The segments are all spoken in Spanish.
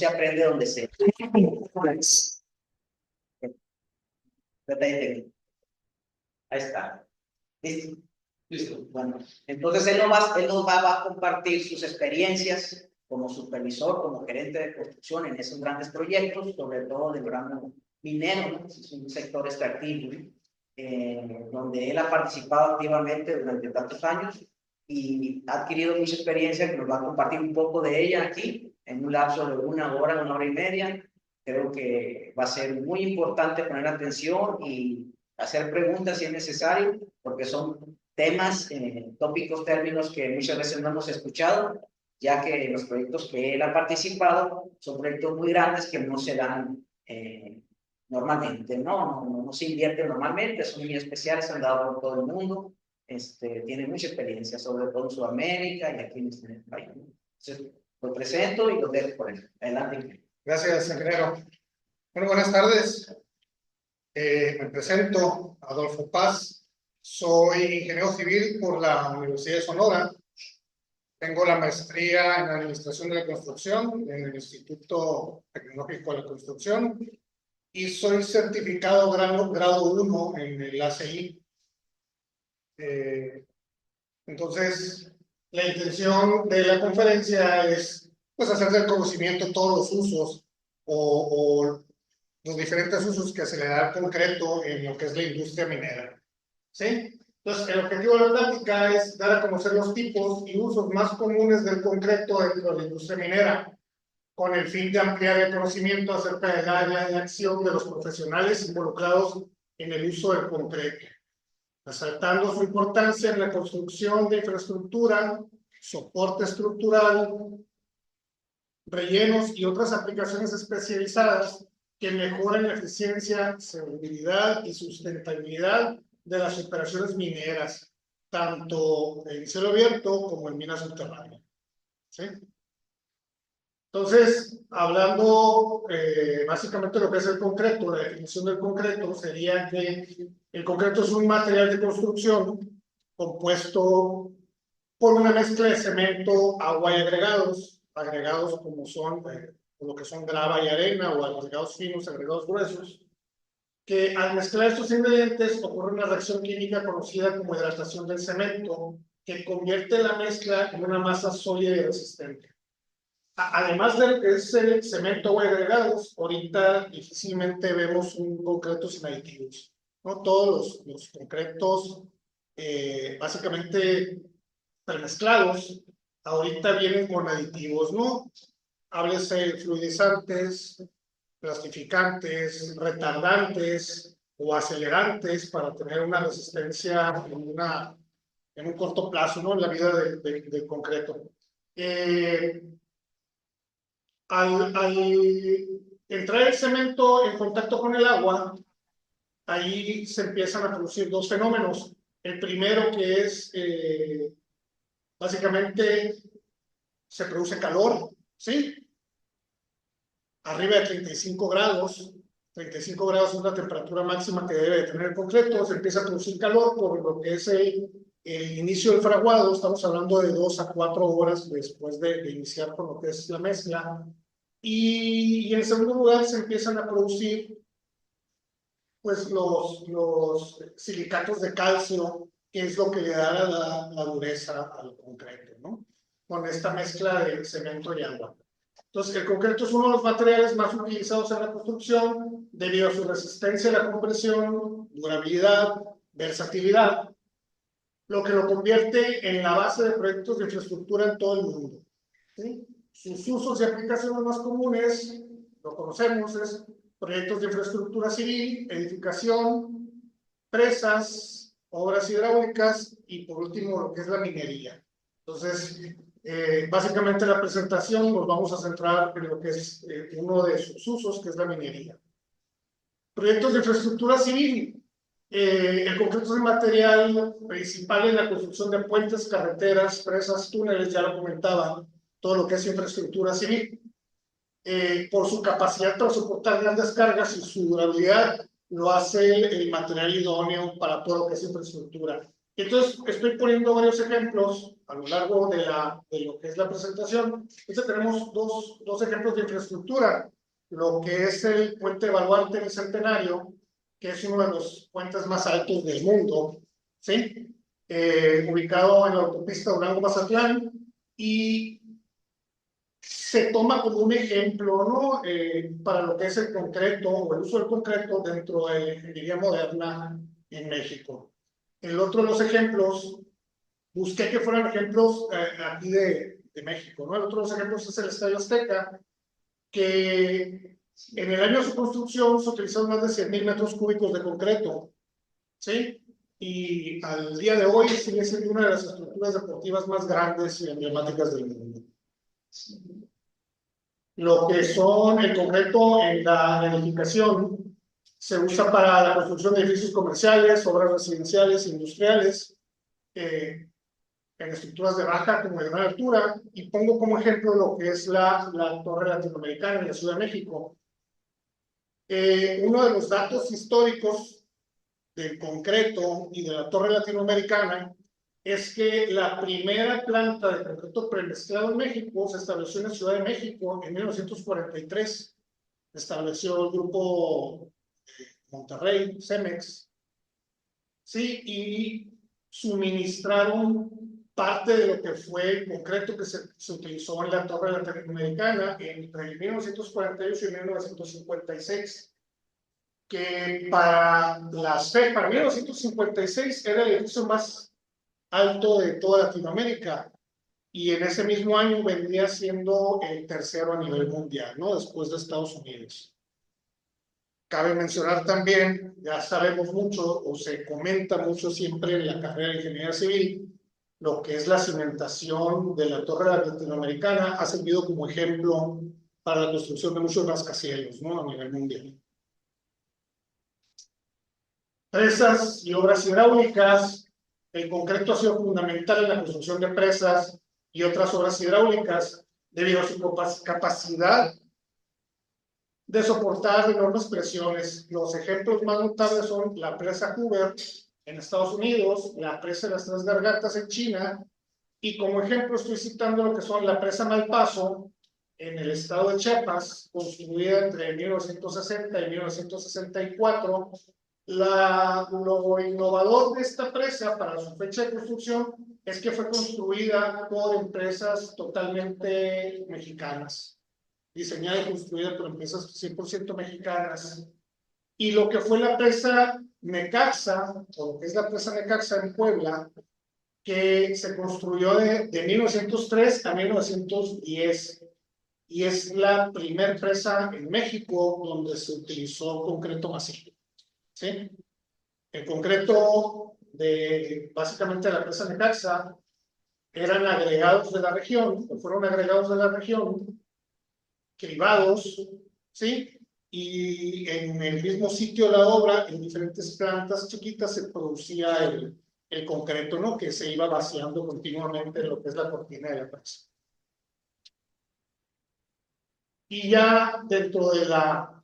se aprende donde se... Ahí está. ¿Listo? Listo. Bueno, entonces él nos va a compartir sus experiencias como supervisor, como gerente de construcción en esos grandes proyectos, sobre todo del ramo minero, ¿no? Es un sector extractivo, donde él ha participado activamente durante tantos años y ha adquirido mucha experiencia que nos va a compartir un poco de ella aquí, en un lapso de una hora y media. Creo que va a ser muy importante poner atención y hacer preguntas si es necesario, porque son temas, tópicos, términos que muchas veces no hemos escuchado, ya que los proyectos que él ha participado son proyectos muy grandes que no se dan normalmente, no se invierten normalmente, son muy especiales, han dado por todo el mundo, tiene mucha experiencia, sobre todo en Sudamérica y aquí en este país. Entonces, lo presento y lo dejo por ahí. Adelante. Gracias, ingeniero. Bueno, buenas tardes. Me presento, Adolfo Paz. Soy ingeniero civil por la Universidad de Sonora. Tengo la maestría en Administración de la Construcción en el Instituto Tecnológico de la Construcción y soy certificado grado 1 en el ACI. Entonces, la intención de la conferencia es pues, hacer del conocimiento todos los usos o los diferentes usos que se le da al concreto en lo que es la industria minera. ¿Sí? Entonces, el objetivo de la plática es dar a conocer los tipos y usos más comunes del concreto dentro de la industria minera, con el fin de ampliar el conocimiento acerca del área de acción de los profesionales involucrados en el uso del concreto, resaltando su importancia en la construcción de infraestructura, soporte estructural, rellenos y otras aplicaciones especializadas que mejoran la eficiencia, seguridad y sustentabilidad de las operaciones mineras, tanto en cielo abierto como en minas subterráneas. ¿Sí? Entonces, hablando básicamente de lo que es el concreto, la definición del concreto sería que el concreto es un material de construcción compuesto por una mezcla de cemento, agua y agregados como son lo que son grava y arena, o agregados finos, agregados gruesos, que al mezclar estos ingredientes ocurre una reacción química conocida como hidratación del cemento, que convierte la mezcla en una masa sólida y resistente. Además de ese cemento, agua y agregados, ahorita difícilmente vemos un concreto sin aditivos, ¿no? Todos los concretos básicamente premezclados ahorita vienen con aditivos, ¿no? Háblese fluidizantes, plastificantes, retardantes o acelerantes para tener una resistencia en un corto plazo, ¿no? En la vida del concreto. Al entrar el cemento en contacto con el agua, ahí se empiezan a producir dos fenómenos. El primero que es, básicamente, se produce calor, ¿sí? Arriba de 35 grados. 35 grados es la temperatura máxima que debe tener el concreto. Se empieza a producir calor por lo que es el inicio del fraguado. Estamos hablando de 2 a 4 horas después de iniciar con lo que es la mezcla. Y en segundo lugar se empiezan a producir pues los silicatos de calcio, que es lo que le da la dureza al concreto, ¿no? Con esta mezcla de cemento y agua. Entonces, el concreto es uno de los materiales más utilizados en la construcción debido a su resistencia a la compresión, durabilidad, versatilidad, lo que lo convierte en la base de proyectos de infraestructura en todo el mundo. ¿Sí? Sus usos y aplicaciones más comunes, lo conocemos, es proyectos de infraestructura civil, edificación, presas, obras hidráulicas y por último lo que es la minería. Entonces, básicamente la presentación nos vamos a centrar en lo que es uno de sus usos, que es la minería. Proyectos de infraestructura civil. El concreto es el material principal en la construcción de puentes, carreteras, presas, túneles, ya lo comentaba, todo lo que es infraestructura civil. Por su capacidad para soportar grandes cargas y su durabilidad, lo hace el material idóneo para todo lo que es infraestructura. Entonces, estoy poniendo varios ejemplos a lo largo de lo que es la presentación. Entonces, tenemos dos ejemplos de infraestructura. Lo que es el puente Baluarte del Centenario, que es uno de los puentes más altos del mundo, ¿sí? Ubicado en la autopista Durango-Mazatlán, y se toma como un ejemplo, ¿no? Para lo que es el concreto o el uso del concreto dentro de la ingeniería moderna en México. El otro de los ejemplos, busqué que fueran ejemplos aquí de México, ¿no? El otro de los ejemplos es el Estadio Azteca, que en el año de su construcción se utilizaron más de 100,000 metros cúbicos de concreto, ¿sí? Y al día de hoy sigue siendo una de las estructuras deportivas más grandes y emblemáticas del mundo. Lo que son el concreto en la edificación se usa para la construcción de edificios comerciales, obras residenciales, industriales, en estructuras de baja como de gran altura, y pongo como ejemplo lo que es la Torre Latinoamericana en la Ciudad de México. Uno de los datos históricos del concreto y de la Torre Latinoamericana es que la primera planta de concreto premezclado en México se estableció en la Ciudad de México en 1943. Estableció el grupo Monterrey, Cemex, sí, y suministraron parte de lo que fue el concreto que se utilizó en la Torre Latinoamericana entre 1948 y 1956, que para 1956 era el edificio más alto de toda Latinoamérica, y en ese mismo año vendría siendo el tercero a nivel mundial, ¿no? Después de Estados Unidos. Cabe mencionar también, ya sabemos mucho, o se comenta mucho siempre en la carrera de Ingeniería Civil, lo que es la cimentación de la Torre Latinoamericana ha servido como ejemplo para la construcción de muchos rascacielos, ¿no? A nivel mundial. Presas y obras hidráulicas. El concreto ha sido fundamental en la construcción de presas y otras obras hidráulicas debido a su capacidad de soportar enormes presiones. Los ejemplos más notables son la presa Hoover en Estados Unidos, la presa de las Tres Gargantas en China, y como ejemplo estoy citando lo que son la presa Malpaso en el estado de Chiapas, construida entre 1960 y 1964. Lo innovador de esta presa para su fecha de construcción es que fue construida por empresas totalmente mexicanas, diseñada y construida por empresas 100% mexicanas. Y lo que fue la presa Necaxa, o lo que es la presa Necaxa en Puebla, que se construyó de 1903 a 1910, y es la primer presa en México donde se utilizó concreto macizo, ¿sí? El concreto de básicamente la presa Necaxa eran agregados de la región, fueron agregados de la región, cribados, ¿sí? Y en el mismo sitio de la obra, en diferentes plantas chiquitas, se producía el concreto, ¿no? Que se iba vaciando continuamente en lo que es la cortina de la presa. Y ya dentro de la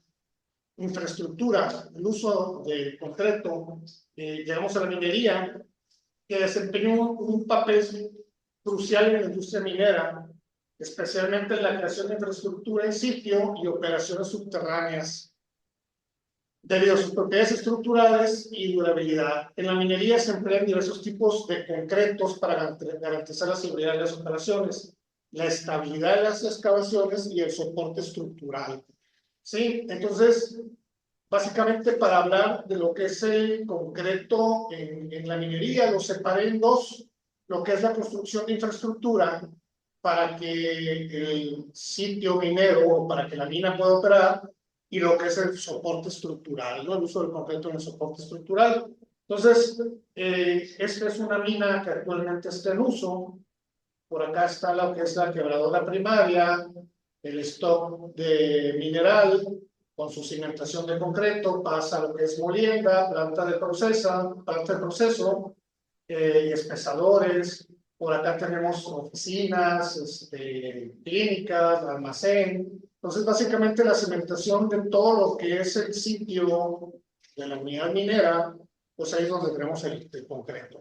infraestructura, el uso del concreto, llegamos a la minería, que desempeñó un papel crucial en la industria minera, especialmente en la creación de infraestructura en sitio y operaciones subterráneas, debido a sus propiedades estructurales y durabilidad. En la minería se emplean diversos tipos de concretos para garantizar la seguridad de las operaciones, la estabilidad de las excavaciones y el soporte estructural. ¿Sí? Entonces, básicamente para hablar de lo que es el concreto en la minería, lo separé en dos: lo que es la construcción de infraestructura para que el sitio minero o para que la mina pueda operar, y lo que es el soporte estructural, ¿no? El uso del concreto en el soporte estructural. Entonces, esta es una mina que actualmente está en uso. Por acá está lo que es la quebradora primaria, el stock de mineral con su cimentación de concreto, pasa a lo que es molienda, planta de proceso, espesadores. Por acá tenemos oficinas, clínicas, almacén. Entonces, básicamente la cimentación de todo lo que es el sitio de la unidad minera, pues ahí es donde tenemos el concreto.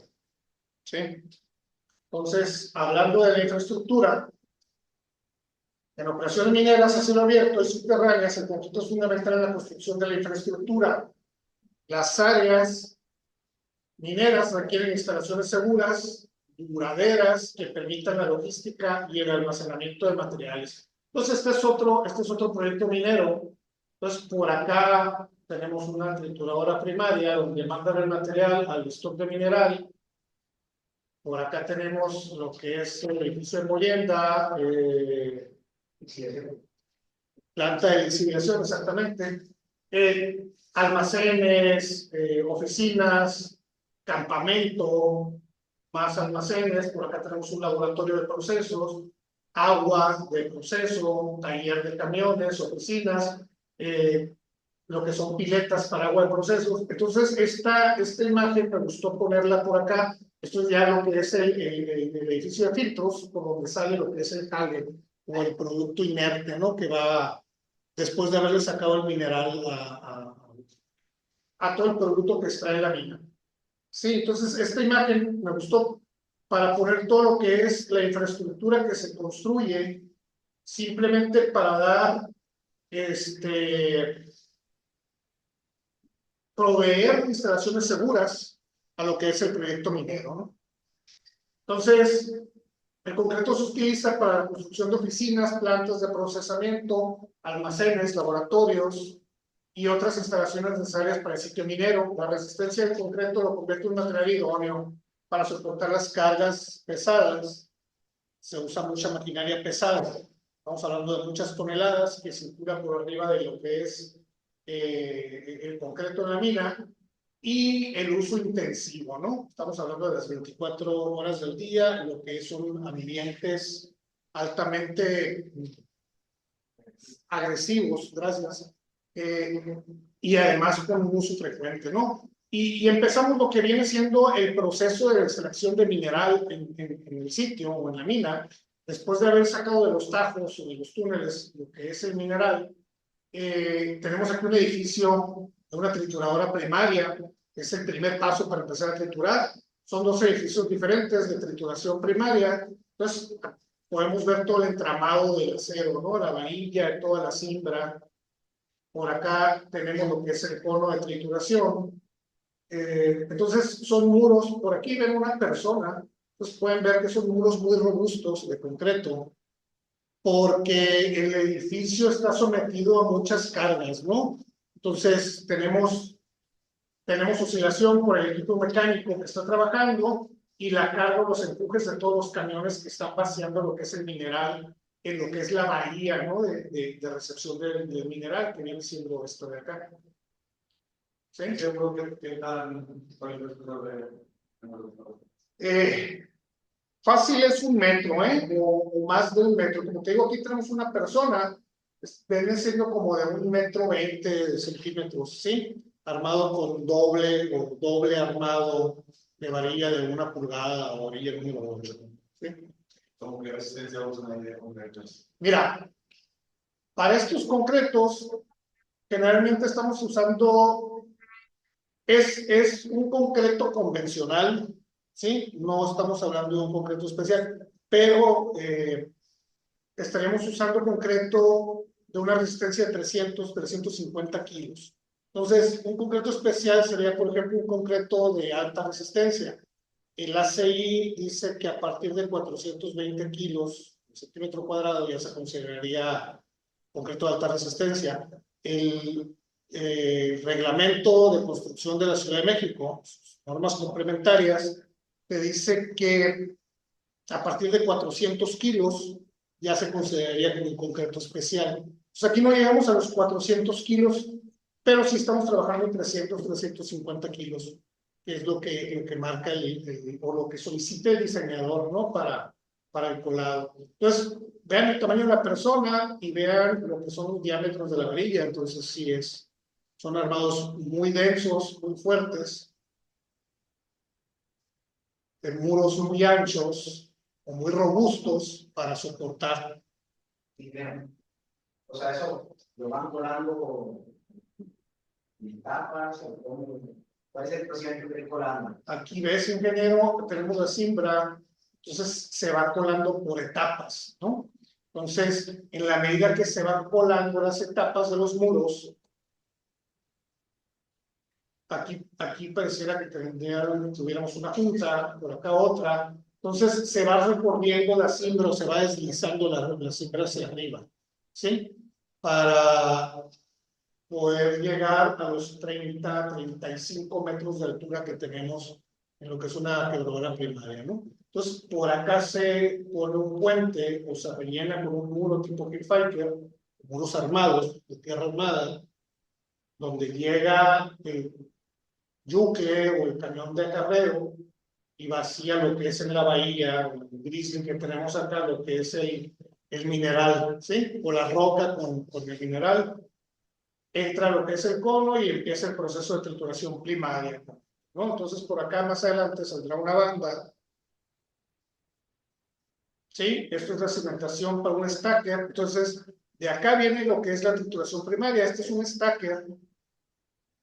¿sí? Entonces, hablando de la infraestructura, en operaciones mineras a cielo abierto y subterráneas, el concreto es fundamental en la construcción de la infraestructura. Las áreas mineras requieren instalaciones seguras, duraderas, que permitan la logística y el almacenamiento de materiales. Entonces, este es otro proyecto minero. Entonces, por acá tenemos una trituradora primaria donde mandan el material al stock de mineral. Por acá tenemos lo que es el edificio de molienda, planta de lixiviación, exactamente, almacenes, oficinas, campamento, más almacenes. Por acá tenemos un laboratorio de procesos, agua de proceso, taller de camiones, oficinas, lo que son piletas para agua de procesos. Entonces, esta imagen me gustó ponerla por acá. Esto es ya lo que es el edificio de filtros, por donde sale lo que es el jale o el producto inerte, ¿no? Que va después de haberle sacado el mineral a todo el producto que extrae la mina. Sí, entonces esta imagen me gustó para poner todo lo que es la infraestructura que se construye simplemente para dar proveer instalaciones seguras a lo que es el proyecto minero, ¿no? Entonces, el concreto se utiliza para la construcción de oficinas, plantas de procesamiento, almacenes, laboratorios y otras instalaciones necesarias para el sitio minero. La resistencia del concreto lo convierte en un material idóneo para soportar las cargas pesadas. Se usa mucha maquinaria pesada. Estamos hablando de muchas toneladas que circulan por arriba de lo que es el concreto en la mina, y el uso intensivo, ¿no? Estamos hablando de las 24 horas del día, lo que son ambientes altamente agresivos, gracias, y además con un uso frecuente, ¿no? Y empezamos lo que viene siendo el proceso de extracción de mineral en el sitio o en la mina. Después de haber sacado de los tajos o de los túneles lo que es el mineral, tenemos aquí un edificio de una trituradora primaria, que es el primer paso para empezar a triturar. Son dos edificios diferentes de trituración primaria. Entonces, podemos ver todo el entramado del acero, ¿no? La varilla, toda la cimbra. Por acá tenemos lo que es el cono de trituración. Entonces, son muros. Por aquí ven una persona. Entonces, pueden ver que son muros muy robustos de concreto, porque el edificio está sometido a muchas cargas, ¿no? Entonces, tenemos oscilación por el equipo mecánico que está trabajando y la carga, los empujes de todos los camiones que están vaciando lo que es el mineral en lo que es la bahía, ¿no? de recepción del mineral, que viene siendo esto de acá. ¿Sí? Fácil es 1 metro, o más de 1 metro. Como te digo, aquí tenemos una persona, viene siendo como de 1,20 centímetros, ¿sí? Armado con doble armado de varilla de 1 pulgada o varilla número 8. ¿Sí? Como que resistencia a una idea concreta. Mira, para estos concretos, generalmente estamos usando, es un concreto convencional, ¿sí? No estamos hablando de un concreto especial, pero estaríamos usando concreto de una resistencia de 350 kilos. Entonces, un concreto especial sería, por ejemplo, un concreto de alta resistencia. El ACI dice que a partir de 420 kilos por centímetro cuadrado ya se consideraría concreto de alta resistencia. El reglamento de construcción de la Ciudad de México, sus normas complementarias, te dice que a partir de 400 kilos ya se consideraría como un concreto especial. Pues aquí no llegamos a los 400 kilos, pero sí estamos trabajando en 350 kilos, que es lo que marca o lo que solicita el diseñador, ¿no? Para el colado. Entonces, vean el tamaño de la persona y vean lo que son los diámetros de la varilla. Entonces, sí son armados muy densos, muy fuertes, de muros muy anchos o muy robustos para soportar. Y vean, o sea, eso lo van colando con tapas o ¿Cuál es el procedimiento que ir colando? Aquí ves, ingeniero, tenemos la cimbra, entonces se va colando por etapas, ¿no? Entonces, en la medida que se van colando las etapas de los muros, aquí pareciera que tuviéramos una punta, por acá otra, entonces se va recorriendo la cimbra o se va deslizando la cimbra hacia arriba, ¿sí? Para poder llegar a los 35 metros de altura que tenemos en lo que es una quebradora primaria, ¿no? Entonces, por acá se pone un puente o se rellena con un muro tipo Hillfighter, muros armados, de tierra armada, donde llega el yucle o el camión de acarreo y vacía lo que es en la bahía, el grizzly que tenemos acá, lo que es el mineral, ¿sí? O la roca con el mineral. Entra lo que es el cono y empieza el proceso de trituración primaria, ¿no? Entonces, por acá más adelante saldrá una banda. ¿Sí? Esto es la cimentación para un stacker. Entonces, de acá viene lo que es la trituración primaria. Este es un stacker.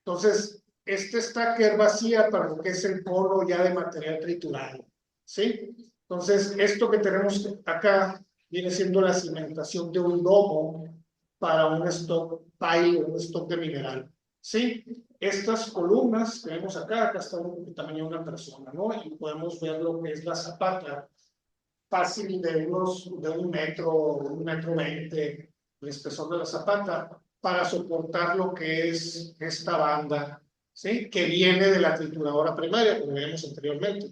Entonces, este stacker vacía para lo que es el cono ya de material triturado. ¿Sí? Entonces, esto que tenemos acá viene siendo la cimentación de un domo para un stock pile, un stock de mineral. ¿Sí? Estas columnas que vemos acá está el tamaño de una persona, ¿no? Y podemos ver lo que es la zapata fácil de un metro 20, el espesor de la zapata, para soportar lo que es esta banda, ¿sí? Que viene de la trituradora primaria, como vimos anteriormente.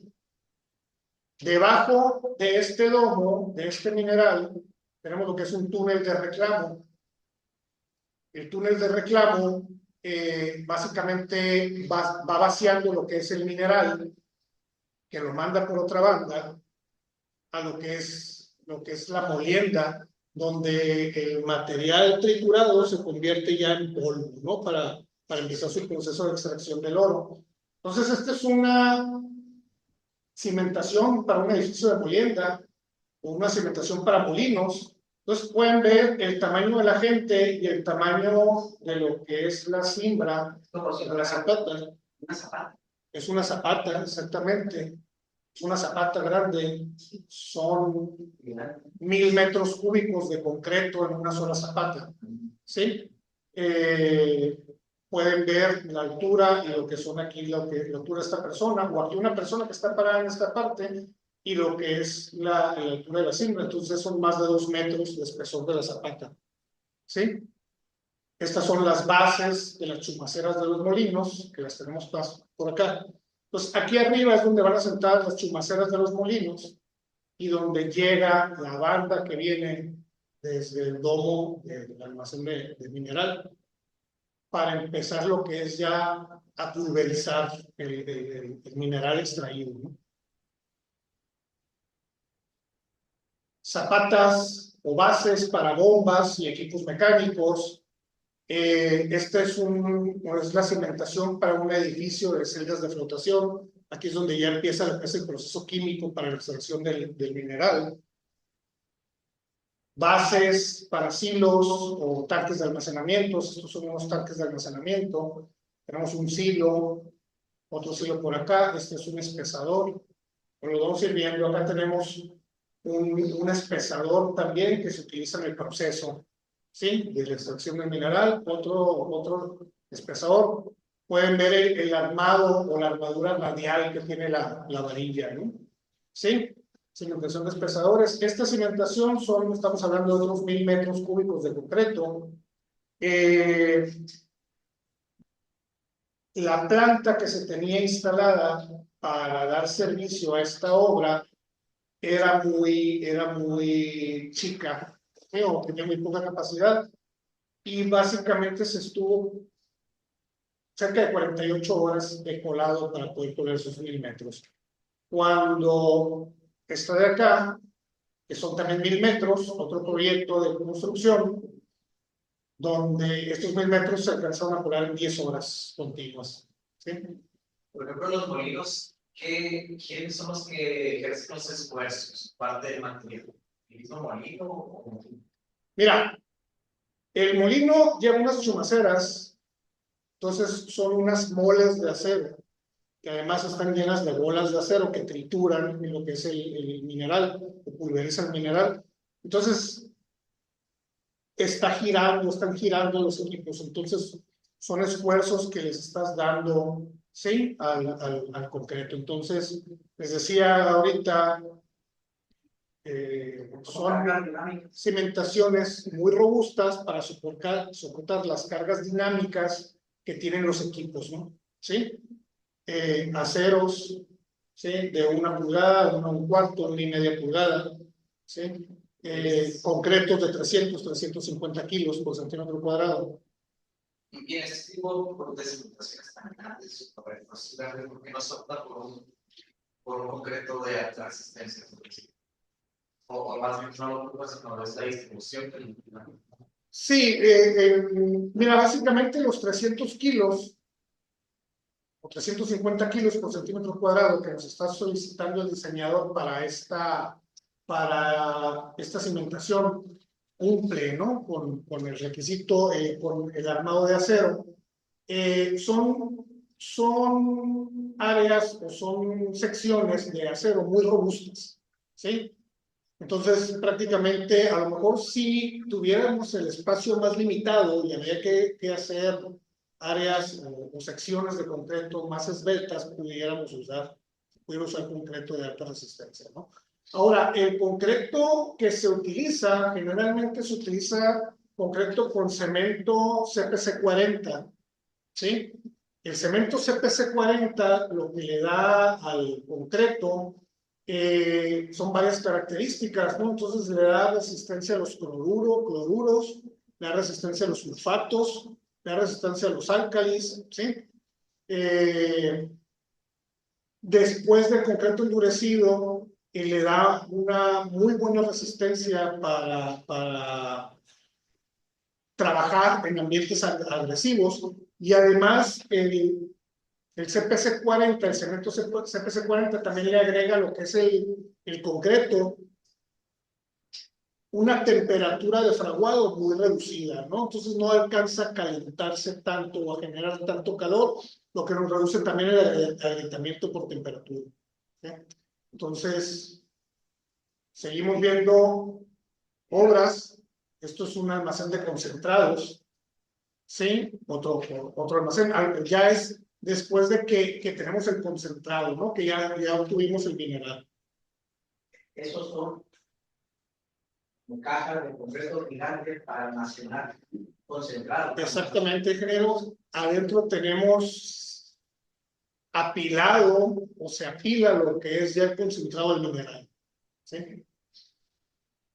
Debajo de este domo, de este mineral, tenemos lo que es un túnel de reclamo. El túnel de reclamo básicamente va vaciando lo que es el mineral, que lo manda por otra banda, a lo que es la molienda, donde el material triturado se convierte ya en polvo, ¿no? Para empezar su proceso de extracción del oro. Entonces, esta es una cimentación para un edificio de molienda, o una cimentación para molinos. Entonces, pueden ver el tamaño de la gente y el tamaño de lo que es la cimbra, de la zapata. Una zapata. Es una zapata, exactamente. Es una zapata grande, son 1000 metros cúbicos de concreto en una sola zapata, ¿sí? Pueden ver la altura y lo que son aquí, la altura de esta persona, o aquí una persona que está parada en esta parte, y lo que es la altura de la cimbra. Entonces son más de 2 metros de espesor de la zapata, ¿sí? Estas son las bases de las chumaceras de los molinos, que las tenemos por acá. Entonces, aquí arriba es donde van a sentar las chumaceras de los molinos y donde llega la banda que viene desde el domo del almacén de mineral para empezar lo que es ya a pulverizar el mineral extraído, ¿no? Zapatas o bases para bombas y equipos mecánicos. Esta es la cimentación para un edificio de celdas de flotación. Aquí es donde ya empieza el proceso químico para la extracción del mineral. Bases para silos o tanques de almacenamiento. Estos son unos tanques de almacenamiento. Tenemos un silo, otro silo por acá. Este es un espesador. Lo vamos a ir viendo. Acá tenemos un espesador también que se utiliza en el proceso, ¿sí? De la extracción del mineral. Otro espesador. Pueden ver el armado o la armadura radial que tiene la varilla, ¿no? ¿Sí? Cimentación de espesadores. Esta cimentación estamos hablando de otros 1000 metros cúbicos de concreto. La planta que se tenía instalada para dar servicio a esta obra era muy chica, o tenía muy poca capacidad, y básicamente se estuvo cerca de 48 horas de colado para poder colar esos 1000 metros. Cuando esta de acá, que son también 1000 metros, otro proyecto de construcción, donde estos 1000 metros se alcanzaron a colar en 10 horas continuas, ¿sí? Por ejemplo, los molinos, ¿quiénes son los que ejercen los esfuerzos? Parte del mantenimiento. ¿El mismo molino o...? Mira, el molino lleva unas chumaceras, entonces son unas moles de acero. que además están llenas de bolas de acero que trituran en lo que es el mineral, o pulverizan el mineral. Entonces, están girando los equipos. Entonces, son esfuerzos que les estás dando, ¿sí? Al concreto. Entonces, les decía ahorita, son cimentaciones muy robustas para soportar las cargas dinámicas que tienen los equipos, ¿no? ¿Sí? Aceros, ¿sí? De 1 pulgada, 1,25, 1,5 pulgada, ¿sí? Concretos de 350 kilos por centímetro cuadrado. Y en este tipo de cimentaciones tan grandes, ¿por qué no se opta por un concreto de alta resistencia? O más bien no lo ocupa, sino es la distribución del. Sí, mira, básicamente los 300 kilos o 350 kilos por centímetro cuadrado que nos está solicitando el diseñador para esta cimentación cumple, ¿no? Con el requisito, con el armado de acero. Son áreas o son secciones de acero muy robustas, ¿sí? Entonces, prácticamente, a lo mejor si tuviéramos el espacio más limitado y había que hacer áreas o secciones de concreto más esbeltas, pudiera usar concreto de alta resistencia, ¿no? Ahora, el concreto que se utiliza, generalmente se utiliza concreto con cemento CPC-40, ¿sí? El cemento CPC-40 lo que le da al concreto son varias características, ¿no? Entonces le da resistencia a los cloruros, le da resistencia a los sulfatos, le da resistencia a los álcalis, ¿sí? Después del concreto endurecido, le da una muy buena resistencia para trabajar en ambientes agresivos, y además el CPC-40, el cemento CPC-40 también le agrega lo que es el concreto una temperatura de fraguado muy reducida, ¿no? Entonces no alcanza a calentarse tanto o a generar tanto calor, lo que nos reduce también el agrietamiento por temperatura, ¿sí? Entonces, seguimos viendo obras. Esto es un almacén de concentrados, ¿sí? Otro almacén. Ya es después de que tenemos el concentrado, ¿no? Que ya obtuvimos el mineral. Esos son cajas de concreto gigantes para almacenar concentrado. Exactamente, ingeniero. Adentro tenemos apilado o se apila lo que es ya el concentrado del mineral, ¿sí?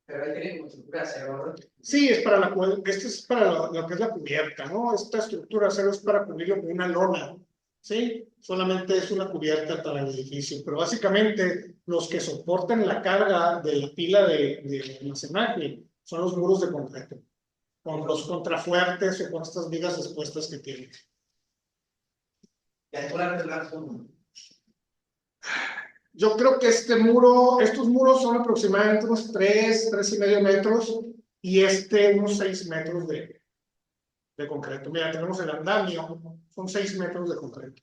Pero ahí tiene como estructura de acero, ¿verdad? Sí, es para este es para lo que es la cubierta, ¿no? Esta estructura de acero es para cubrirlo con una lona, ¿sí? Solamente es una cubierta para el edificio, pero básicamente los que soportan la carga de la pila de almacenaje son los muros de concreto, con los contrafuertes o con estas vigas expuestas que tienen. ¿Y altura tendrá como? Yo creo que estos muros son aproximadamente unos 3,5 metros, y unos 6 metros de concreto. Mira, tenemos el andamio, son 6 metros de concreto.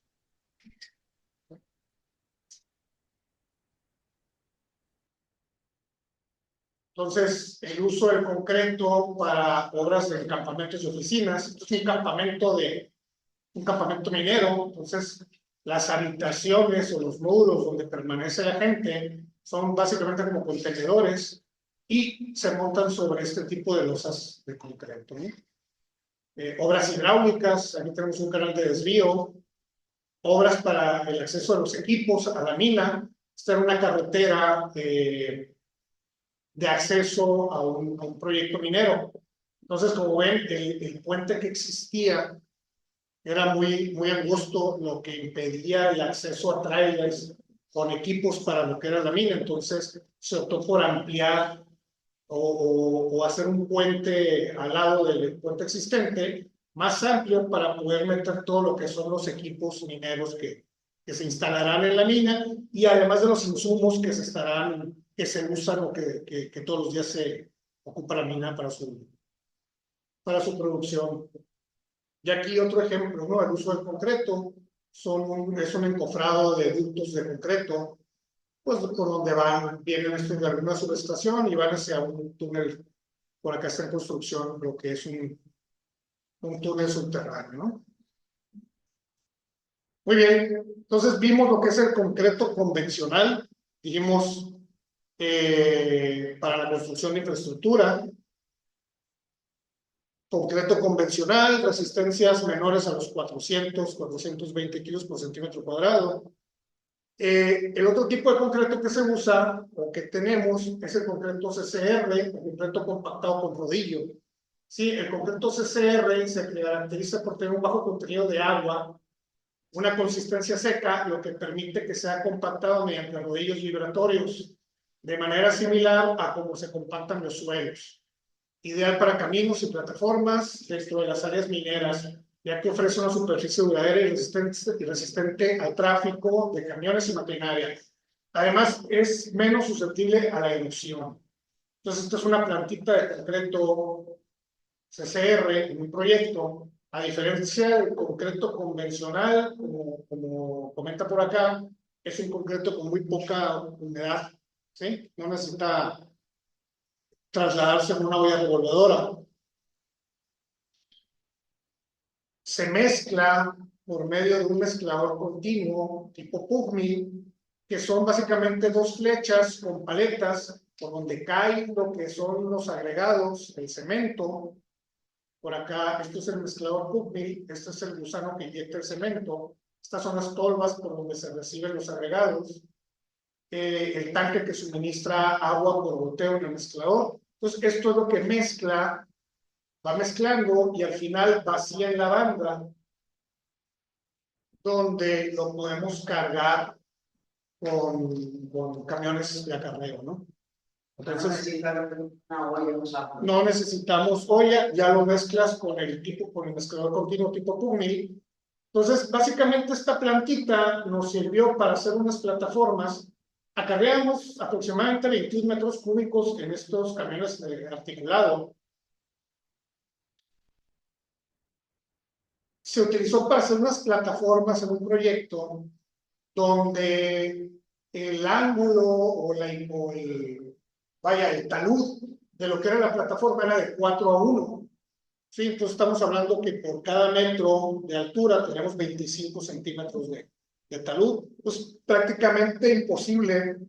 Entonces, el uso del concreto para obras de campamentos y oficinas. Esto es un campamento minero. Entonces, las habitaciones o los módulos donde permanece la gente son básicamente como contenedores y se montan sobre este tipo de losas de concreto, ¿no? Obras hidráulicas, aquí tenemos un canal de desvío, obras para el acceso a los equipos, a la mina. Esta era una carretera de acceso a un proyecto minero. Entonces, como ven, el puente que existía era muy angosto, lo que impedía el acceso a trailers con equipos para lo que era la mina. Entonces, se optó por ampliar o hacer un puente al lado del puente existente, más amplio, para poder meter todo lo que son los equipos mineros que se instalarán en la mina, y además de los insumos que se usan o que todos los días se ocupa la mina para su producción. Y aquí otro ejemplo, ¿no? El uso del concreto. es un encofrado de ductos de concreto, pues por donde vienen estos de alguna subestación y van hacia un túnel. Por acá está en construcción lo que es un túnel subterráneo, ¿no? Muy bien, entonces vimos lo que es el concreto convencional, dijimos para la construcción de infraestructura, concreto convencional, resistencias menores a los 420 kilos por centímetro cuadrado. El otro tipo de concreto que se usa o que tenemos es el concreto CCR, el concreto compactado con rodillo. Sí, el concreto CCR se caracteriza por tener un bajo contenido de agua, una consistencia seca, lo que permite que sea compactado mediante rodillos vibratorios, de manera similar a cómo se compactan los suelos. Ideal para caminos y plataformas dentro de las áreas mineras, ya que ofrece una superficie duradera y resistente al tráfico de camiones y maquinaria. Además, es menos susceptible a la erosión. Entonces, esta es una plantita de concreto CCR en un proyecto, a diferencia del concreto convencional, como comenta por acá, es un concreto con muy poca humedad, ¿sí? No necesita trasladarse en una olla revolvedora. Se mezcla por medio de un mezclador continuo tipo PUGMI, que son básicamente dos flechas con paletas por donde caen lo que son los agregados, el cemento. Por acá, esto es el mezclador PUGMI, este es el gusano que inyecta el cemento. Estas son las tolvas por donde se reciben los agregados. El tanque que suministra agua por goteo en el mezclador. Entonces, esto es lo que mezcla, va mezclando y al final vacía en la banda, donde lo podemos cargar con camiones de acarreo, ¿no? Entonces, no necesitamos olla, ya lo mezclas con el mezclador continuo tipo PUGMI. Entonces, básicamente esta plantita nos sirvió para hacer unas plataformas. Acarreamos aproximadamente 21 metros cúbicos en estos camiones articulados. Se utilizó para hacer unas plataformas en un proyecto donde el ángulo el talud de lo que era la plataforma era de 4:1. Sí, entonces estamos hablando que por cada metro de altura tenemos 25 centímetros de talud. Pues prácticamente imposible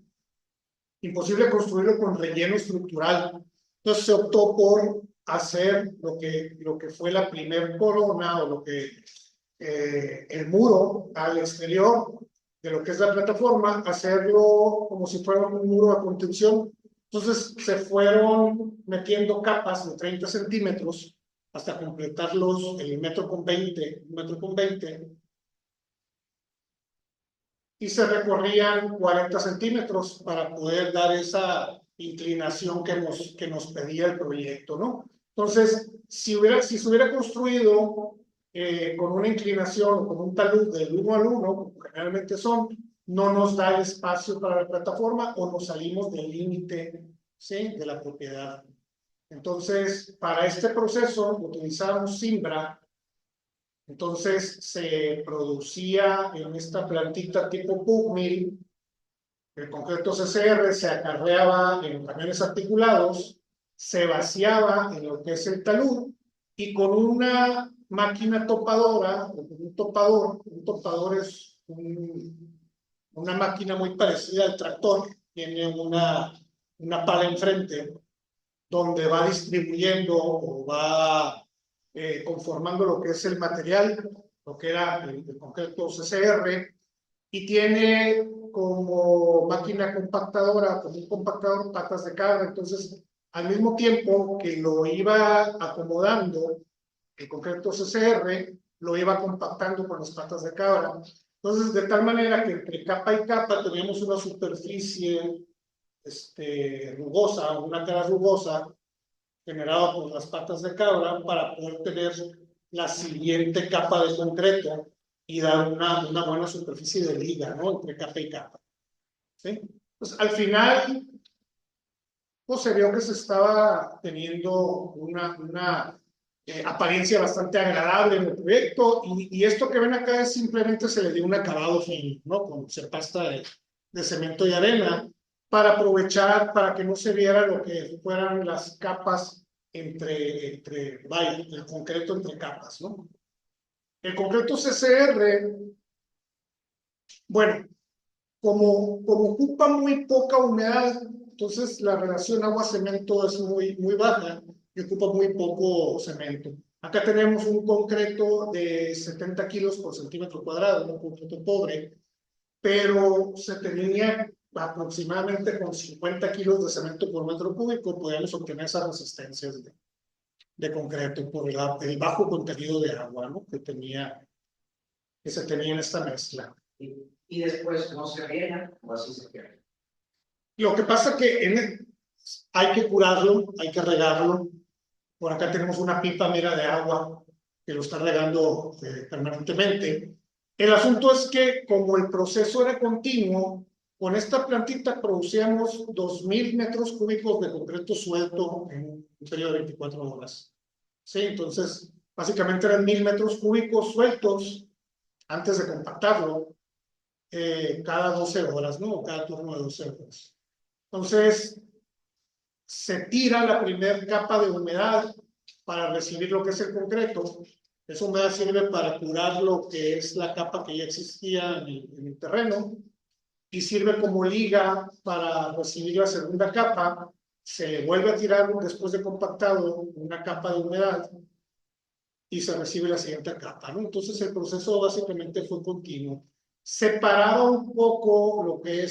construirlo con relleno estructural. Entonces se optó por hacer lo que fue la primer corona o el muro al exterior de lo que es la plataforma, hacerlo como si fuera un muro de contención. Entonces se fueron metiendo capas de 30 centímetros hasta completarlos el metro con 20, y se recorrían 40 centímetros para poder dar esa inclinación que nos pedía el proyecto, ¿no? Entonces, si se hubiera construido con una inclinación o con un talud del 1:1, como generalmente son, no nos da el espacio para la plataforma o nos salimos del límite, ¿sí?, de la propiedad. Entonces, para este proceso utilizamos Simbra. Entonces se producía en esta plantita tipo PUGMI, el concreto CCR se acarreaba en camiones articulados, se vaciaba en lo que es el talud y con una máquina topadora, un topador es una máquina muy parecida al tractor, tiene una pala enfrente donde va distribuyendo o va conformando lo que es el material, lo que era el concreto CCR, y tiene como máquina compactadora, como un compactador, patas de cabra. Entonces, al mismo tiempo que lo iba acomodando, el concreto CCR lo iba compactando con las patas de cabra. Entonces, de tal manera que entre capa y capa teníamos una superficie rugosa, una cara rugosa, generada por las patas de cabra, para poder tener la siguiente capa de concreto y dar una buena superficie de liga, ¿no?, entre capa y capa. ¿Sí? Pues al final, pues se vio que se estaba teniendo una apariencia bastante agradable en el proyecto, y esto que ven acá es simplemente se le dio un acabado fino, ¿no? Con pasta de cemento y arena, para aprovechar, para que no se viera lo que fueran las capas vaya, el concreto entre capas, ¿no? El concreto CCR, bueno, como ocupa muy poca humedad, entonces la relación agua-cemento es muy baja y ocupa muy poco cemento. Acá tenemos un concreto de 70 kilos por centímetro cuadrado, un concreto pobre, pero se tenía aproximadamente con 50 kilos de cemento por metro cúbico, podíamos obtener esas resistencias de concreto por el bajo contenido de agua, ¿no? que se tenía en esta mezcla. Y después no se riega o así se queda. Lo que pasa es que hay que curarlo, hay que regarlo. Por acá tenemos una pipa mera de agua que lo está regando permanentemente. El asunto es que como el proceso era continuo, con esta plantita producíamos 2,000 metros cúbicos de concreto suelto en un periodo de 24 horas. Sí, entonces básicamente eran 1,000 metros cúbicos sueltos antes de compactarlo cada 12 horas, ¿no? Cada turno de 12 horas. Entonces, se tira la primera capa de humedad para recibir lo que es el concreto. Esa humedad sirve para curar lo que es la capa que ya existía en el terreno y sirve como liga para recibir la segunda capa. Se le vuelve a tirar después de compactado una capa de humedad y se recibe la siguiente capa, ¿no? Entonces el proceso básicamente fue continuo. Separaba un poco lo que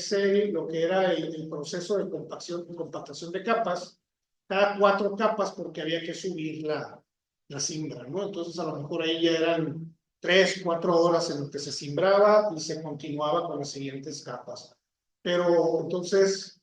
era el proceso de compactación de capas, cada 4 capas porque había que subir la cimbra, ¿no? Entonces a lo mejor ahí ya eran 3, 4 horas en lo que se cimbraba y se continuaba con las siguientes capas. Pero entonces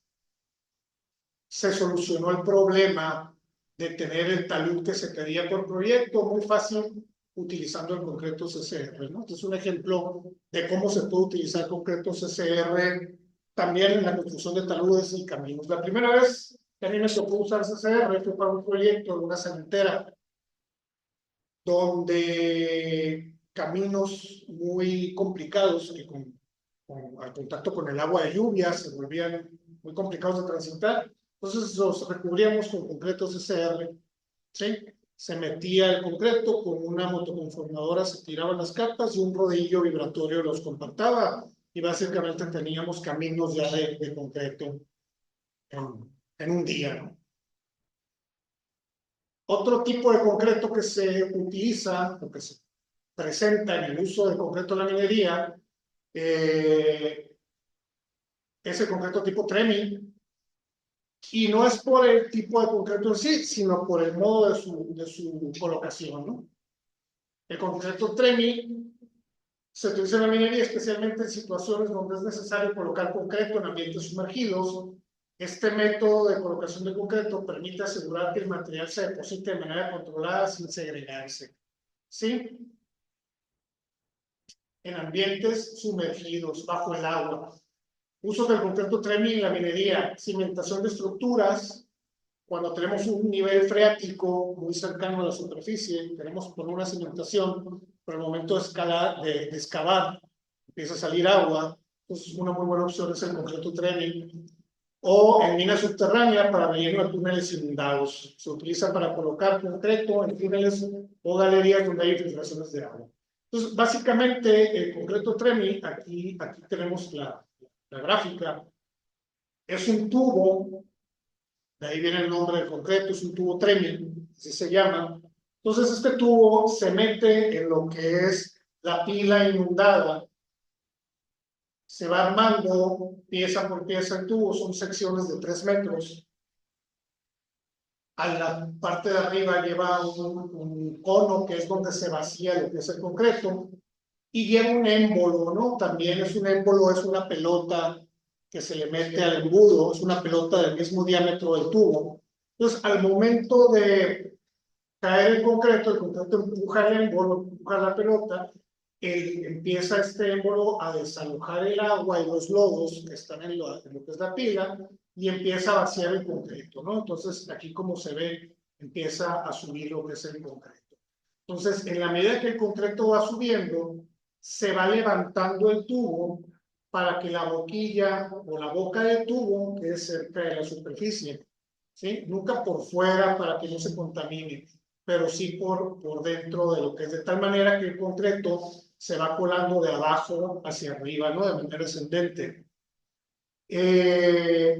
se solucionó el problema de tener el talud que se pedía por proyecto muy fácil utilizando el concreto CCR, ¿no? Este es un ejemplo de cómo se puede utilizar concreto CCR también en la construcción de taludes y caminos. La primera vez que a mí me tocó usar CCR fue para un proyecto de una cementera donde caminos muy complicados que al contacto con el agua de lluvia se volvían muy complicados de transitar. Entonces los recubríamos con concreto CCR, ¿sí? Se metía el concreto con una motoconformadora, se tiraban las capas y un rodillo vibratorio los compactaba y básicamente teníamos caminos ya de concreto en un día, ¿no? Otro tipo de concreto que se utiliza, o que se presenta en el uso del concreto en la minería, es el concreto tipo Tremi, y no es por el tipo de concreto en sí, sino por el modo de su colocación, ¿no? El concreto Tremi se utiliza en la minería especialmente en situaciones donde es necesario colocar concreto en ambientes sumergidos. Este método de colocación de concreto permite asegurar que el material se deposite de manera controlada sin segregarse, ¿sí? En ambientes sumergidos, bajo el agua. Uso del concreto Tremi en la minería, cimentación de estructuras. Cuando tenemos un nivel freático muy cercano a la superficie, queremos poner una cimentación, pero al momento de excavar, empieza a salir agua. Entonces, una muy buena opción es el concreto Tremi. O en minas subterráneas para relleno de túneles inundados. Se utiliza para colocar concreto en túneles o galerías donde hay filtraciones de agua. Entonces, básicamente, el concreto Tremi, aquí tenemos la gráfica, es un tubo, de ahí viene el nombre del concreto, es un tubo Tremi, así se llama. Entonces, este tubo se mete en lo que es la pila inundada, se va armando pieza por pieza el tubo, son secciones de 3 metros. A la parte de arriba lleva un cono que es donde se vacía lo que es el concreto y lleva un émbolo, ¿no? También es un émbolo, es una pelota que se le mete al embudo, es una pelota del mismo diámetro del tubo. Entonces, al momento de caer el concreto empuja el émbolo, empuja la pelota, empieza este émbolo a desalojar el agua y los lodos que están en lo que es la pila y empieza a vaciar el concreto, ¿no? Entonces, aquí como se ve, empieza a subir lo que es el concreto. Entonces, en la medida que el concreto va subiendo, se va levantando el tubo para que la boquilla o la boca del tubo quede cerca de la superficie, ¿sí? Nunca por fuera para que no se contamine, pero sí por dentro de lo que es, de tal manera que el concreto se va colando de abajo hacia arriba, ¿no? De manera ascendente,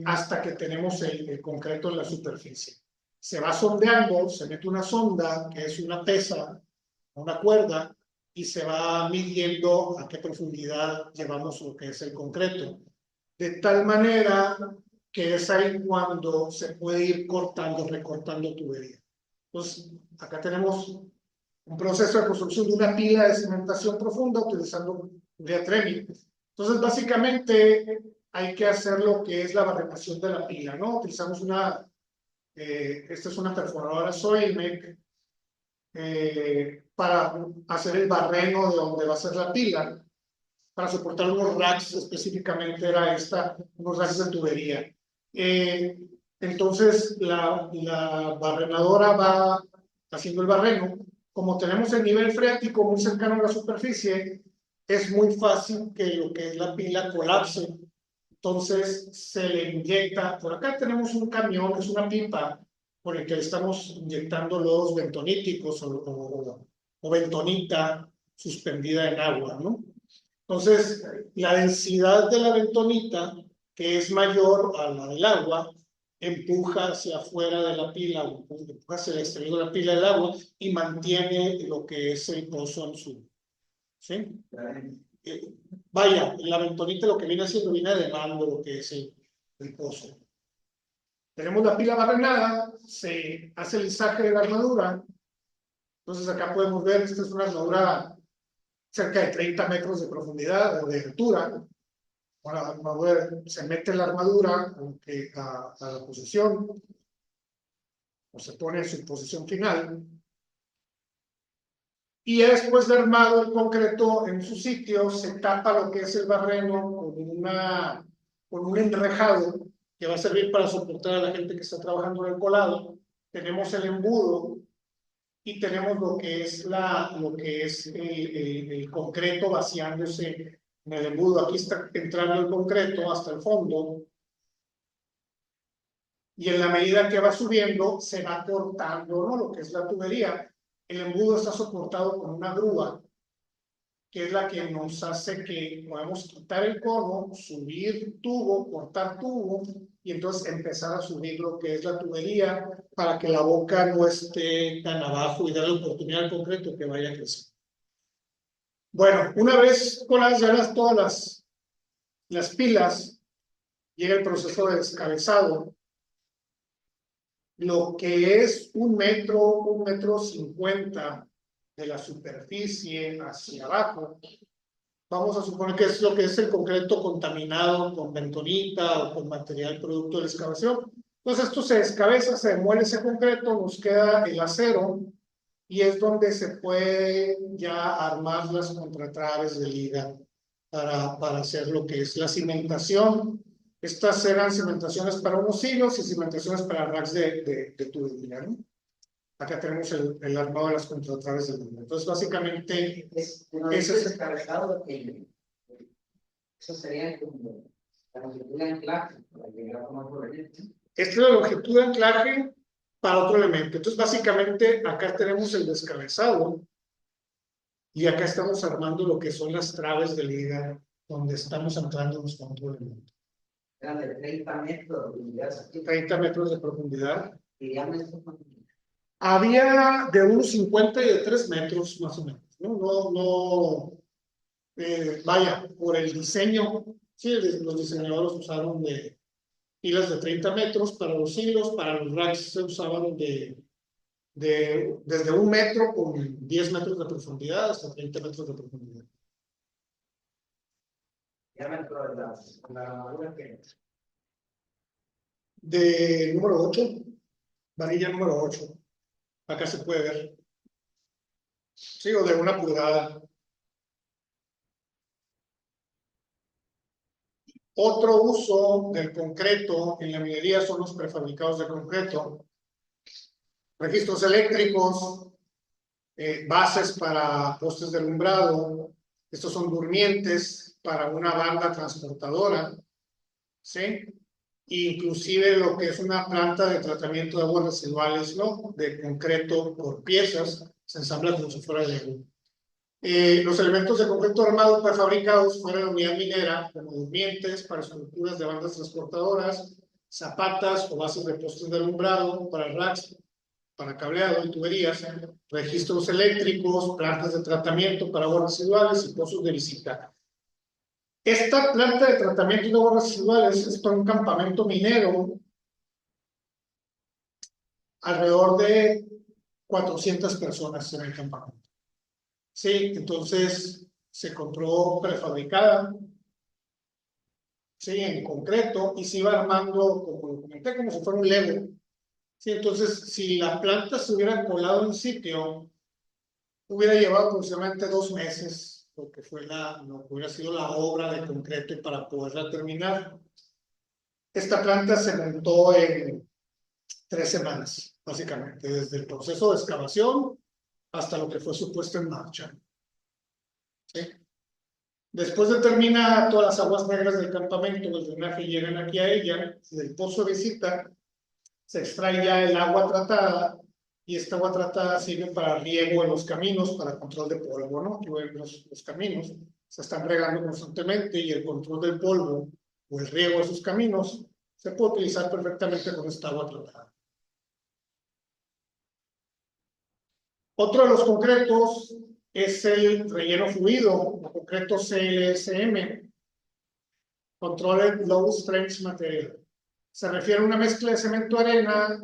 hasta que tenemos el concreto en la superficie. Se va sondeando, se mete una sonda, que es una pesa, una cuerda, y se va midiendo a qué profundidad llevamos lo que es el concreto. De tal manera que es ahí cuando se puede ir cortando, recortando tubería. Entonces, acá tenemos un proceso de construcción de una pila de cimentación profunda utilizando tubería Tremil. Entonces, básicamente hay que hacer lo que es la barrenación de la pila, ¿no? Utilizamos esta es una perforadora Soilmec para hacer el barreno de donde va a ser la pila, para soportar unos racks, específicamente era unos racks de tubería. Entonces, la barrenadora va haciendo el barreno. Como tenemos el nivel freático muy cercano a la superficie, es muy fácil que lo que es la pila colapse. Entonces, se le inyecta, por acá tenemos un camión, es una pipa, por el que le estamos inyectando lodos bentoníticos o bentonita suspendida en agua, ¿no? Entonces, la densidad de la bentonita, que es mayor a la del agua, empuja hacia afuera de la pila, empuja hacia el exterior de la pila del agua y mantiene lo que es el pozo en su. ¿Sí? Vaya, la bentonita lo que viene haciendo viene además de lo que es el pozo. Tenemos la pila barrenada, se hace el lisaje de la armadura. Entonces acá podemos ver, esta es una armadura cerca de 30 metros de profundidad o de altura. Ahora se mete la armadura a la posición, o se pone en su posición final. Y ya después de armado el concreto en su sitio, se tapa lo que es el barreno con un enrejado que va a servir para soportar a la gente que está trabajando en el colado. Tenemos el embudo y tenemos lo que es el concreto vaciándose en el embudo. Aquí está entrando el concreto hasta el fondo. Y en la medida que va subiendo, se va cortando, ¿no? Lo que es la tubería. El embudo está soportado con una grúa, que es la que nos hace que podamos quitar el cono, subir tubo, cortar tubo, y entonces empezar a subir lo que es la tubería para que la boca no esté tan abajo y darle oportunidad al concreto que vaya a crecer. Bueno, una vez coladas todas las pilas, llega el proceso de descabezado. Lo que es 1,50 m de la superficie hacia abajo, vamos a suponer que es lo que es el concreto contaminado con bentonita o con material producto de la excavación. Entonces esto se descabeza, se demuele ese concreto, nos queda el acero y es donde se puede ya armar las contratraves de liga para hacer lo que es la cimentación. Estas eran cimentaciones para unos hilos y cimentaciones para racks de tubería, ¿no? Acá tenemos el armado de las contratraves del mundo. Entonces, básicamente, ese es descabezado. Eso sería como la longitud de anclaje para llegar a tomar proveniente. Esta es la longitud de anclaje para otro elemento. Entonces, básicamente, acá tenemos el descabezado y acá estamos armando lo que son las traves de liga donde estamos anclándonos con otro elemento. Eran de 30 metros de profundidad. 30 metros de profundidad. Y ya me estoy... Había de unos 50 y de 3 metros más o menos, ¿no? Vaya, por el diseño, sí, los diseñadores usaron de hilas de 30 metros para los hilos, para los racks se usaban desde 1 metro con 10 metros de profundidad hasta 30 metros de profundidad. Ya me entró la armadura que... De número 8, varilla número 8. Acá se puede ver. Sí, o de 1 pulgada. Otro uso del concreto en la minería son los prefabricados de concreto. Registros eléctricos, bases para postes de alumbrado, estos son durmientes para una banda transportadora, ¿sí? Inclusive lo que es una planta de tratamiento de aguas residuales, ¿no? De concreto por piezas, se ensambla como si fuera Lego. Los elementos de concreto armado prefabricados fuera de la unidad minera, como durmientes para estructuras de bandas transportadoras, zapatas o bases de postes de alumbrado para racks, para cableado y tuberías, registros eléctricos, plantas de tratamiento para aguas residuales y pozos de visita. Esta planta de tratamiento de aguas residuales es para un campamento minero, alrededor de 400 personas en el campamento. Sí, entonces se compró prefabricada, sí, en concreto, y se iba armando, como lo comenté, como si fuera un Lego. Sí, entonces, si la planta se hubiera colado en sitio, hubiera llevado aproximadamente 2 meses, lo que fue lo que hubiera sido la obra de concreto para poderla terminar. Esta planta se montó en 3 semanas, básicamente, desde el proceso de excavación hasta lo que fue su puesta en marcha. ¿Sí? Después de terminar todas las aguas negras del campamento, el drenaje llegan aquí a ella, del pozo de visita, se extrae ya el agua tratada, y esta agua tratada sirve para riego en los caminos, para control de polvo, ¿no? Los caminos se están regando constantemente y el control del polvo o el riego de sus caminos se puede utilizar perfectamente con esta agua tratada. Otro de los concretos es el relleno fluido, el concreto CLSM, Controlled Low Strength Material. Se refiere a una mezcla de cemento, arena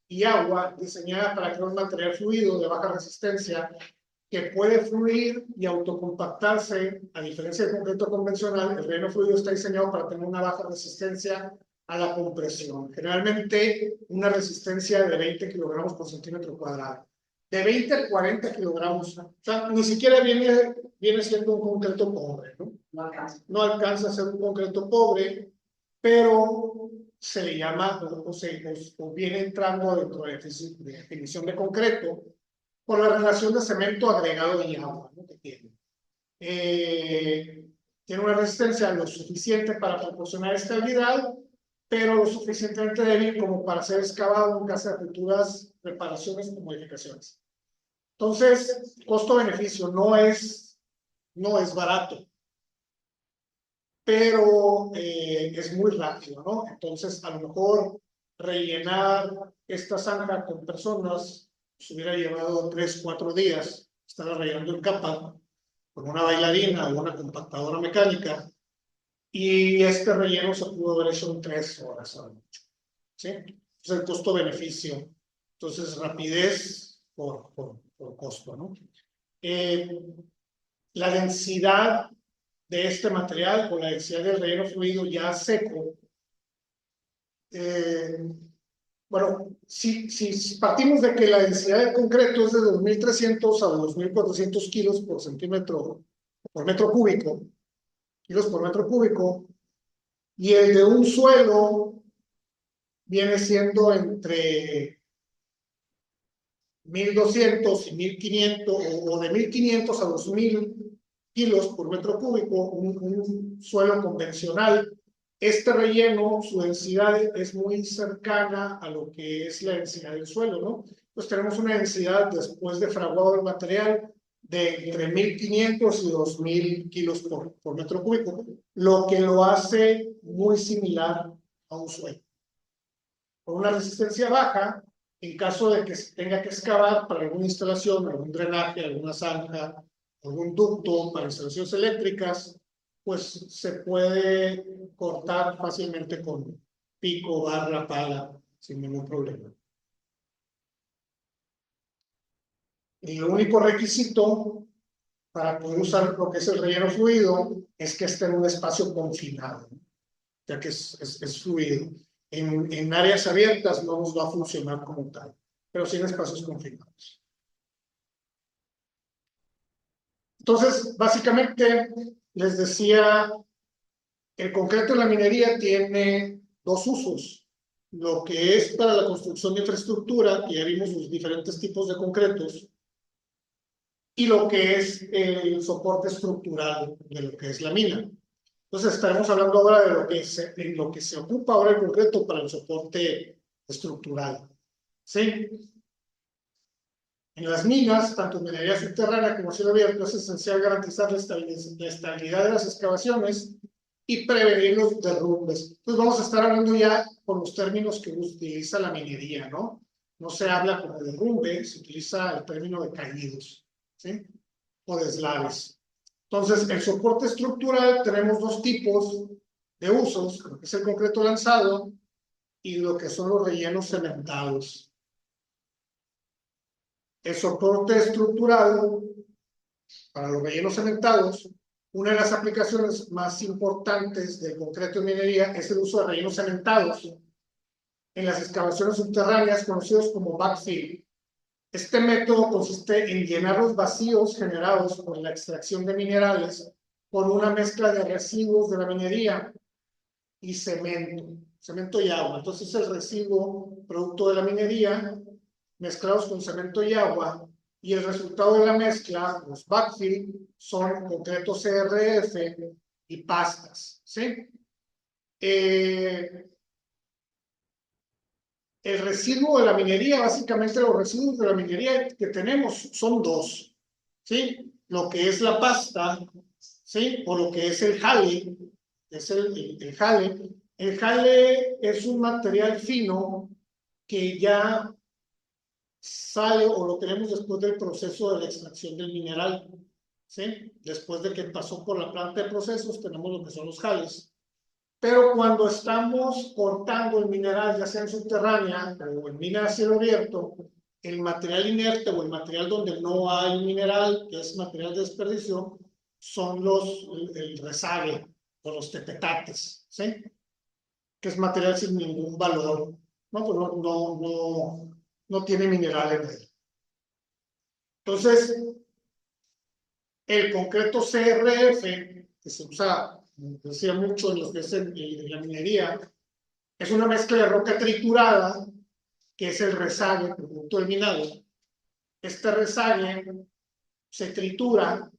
y agua diseñada para crear un material fluido de baja resistencia que puede fluir y autocompactarse. A diferencia del concreto convencional, el relleno fluido está diseñado para tener una baja resistencia a la compresión. Generalmente una resistencia de 20 kilogramos por centímetro cuadrado. De 20 a 40 kilogramos. O sea, ni siquiera viene siendo un concreto pobre, ¿no? No alcanza a ser un concreto pobre, pero se le llama, o viene entrando dentro de la definición de concreto por la relación de cemento agregado y agua, ¿no? Que tiene. Tiene una resistencia lo suficiente para proporcionar estabilidad, pero lo suficientemente débil como para ser excavado en caso de futuras reparaciones o modificaciones. Entonces, costo-beneficio no es barato, pero es muy rápido, ¿no? Entonces, a lo mejor rellenar esta zanja con personas se hubiera llevado 3, 4 días, estar rellenando en capa con una bailarina o una compactadora mecánica, y este relleno se pudo haber hecho en 3 horas a lo mucho, ¿sí? Es el costo-beneficio. Entonces, rapidez por costo, ¿no? La densidad de este material con la densidad del relleno fluido ya seco. Bueno, si partimos de que la densidad de concreto es de 2.300 a 2.400 kilos por centímetro, por metro cúbico, kilos por metro cúbico, y el de un suelo viene siendo entre 1.200 y 1.500, o de 1.500 a 2.000 kilos por metro cúbico, un suelo convencional. Este relleno, su densidad es muy cercana a lo que es la densidad del suelo, ¿no? Pues tenemos una densidad, después de fraguado del material, de entre 1.500 y 2.000 kilos por metro cúbico, lo que lo hace muy similar a un suelo. Con una resistencia baja, en caso de que se tenga que excavar para alguna instalación, algún drenaje, alguna zanja, algún ducto para instalaciones eléctricas, pues se puede cortar fácilmente con pico, barra, pala, sin ningún problema. El único requisito para poder usar lo que es el relleno fluido es que esté en un espacio confinado, ¿no? Ya que es fluido. En áreas abiertas no nos va a funcionar como tal, pero sí en espacios confinados. Entonces, básicamente, les decía, el concreto en la minería tiene 2 usos. Lo que es para la construcción de infraestructura, que ya vimos los diferentes tipos de concretos, y lo que es el soporte estructural de lo que es la mina. Entonces estaremos hablando ahora de lo que se ocupa ahora en concreto para el soporte estructural. ¿Sí? En las minas, tanto en minería subterránea como cielo abierto, es esencial garantizar la estabilidad de las excavaciones y prevenir los derrumbes. Entonces vamos a estar hablando ya con los términos que utiliza la minería, ¿no? No se habla como derrumbe, se utiliza el término de caídos, ¿sí? O deslaves. Entonces, el soporte estructural tenemos dos tipos de usos, lo que es el concreto lanzado y lo que son los rellenos cementados. El soporte estructural para los rellenos cementados, una de las aplicaciones más importantes del concreto en minería es el uso de rellenos cementados en las excavaciones subterráneas conocidos como backfill. Este método consiste en llenar los vacíos generados por la extracción de minerales con una mezcla de residuos de la minería y cemento y agua. Entonces el residuo producto de la minería mezclados con cemento y agua, y el resultado de la mezcla, los backfill, son concreto CRF y pastas, ¿sí? El residuo de la minería, básicamente los residuos de la minería que tenemos son dos, ¿sí? Lo que es la pasta, ¿sí? O lo que es el jale, es el jale. El jale es un material fino que ya sale o lo tenemos después del proceso de la extracción del mineral, ¿sí? Después de que pasó por la planta de procesos, tenemos lo que son los jales. Pero cuando estamos cortando el mineral, ya sea en subterránea o en mina a cielo abierto, el material inerte o el material donde no hay mineral, que es material de desperdicio, son el rezague o los tepetates, ¿sí? Que es material sin ningún valor, ¿no? Pues no tiene mineral en él. Entonces, el concreto CRF, que se usa, decía mucho en lo que es en la minería, es una mezcla de roca triturada, que es el rezague, producto del minado. Este rezague se tritura,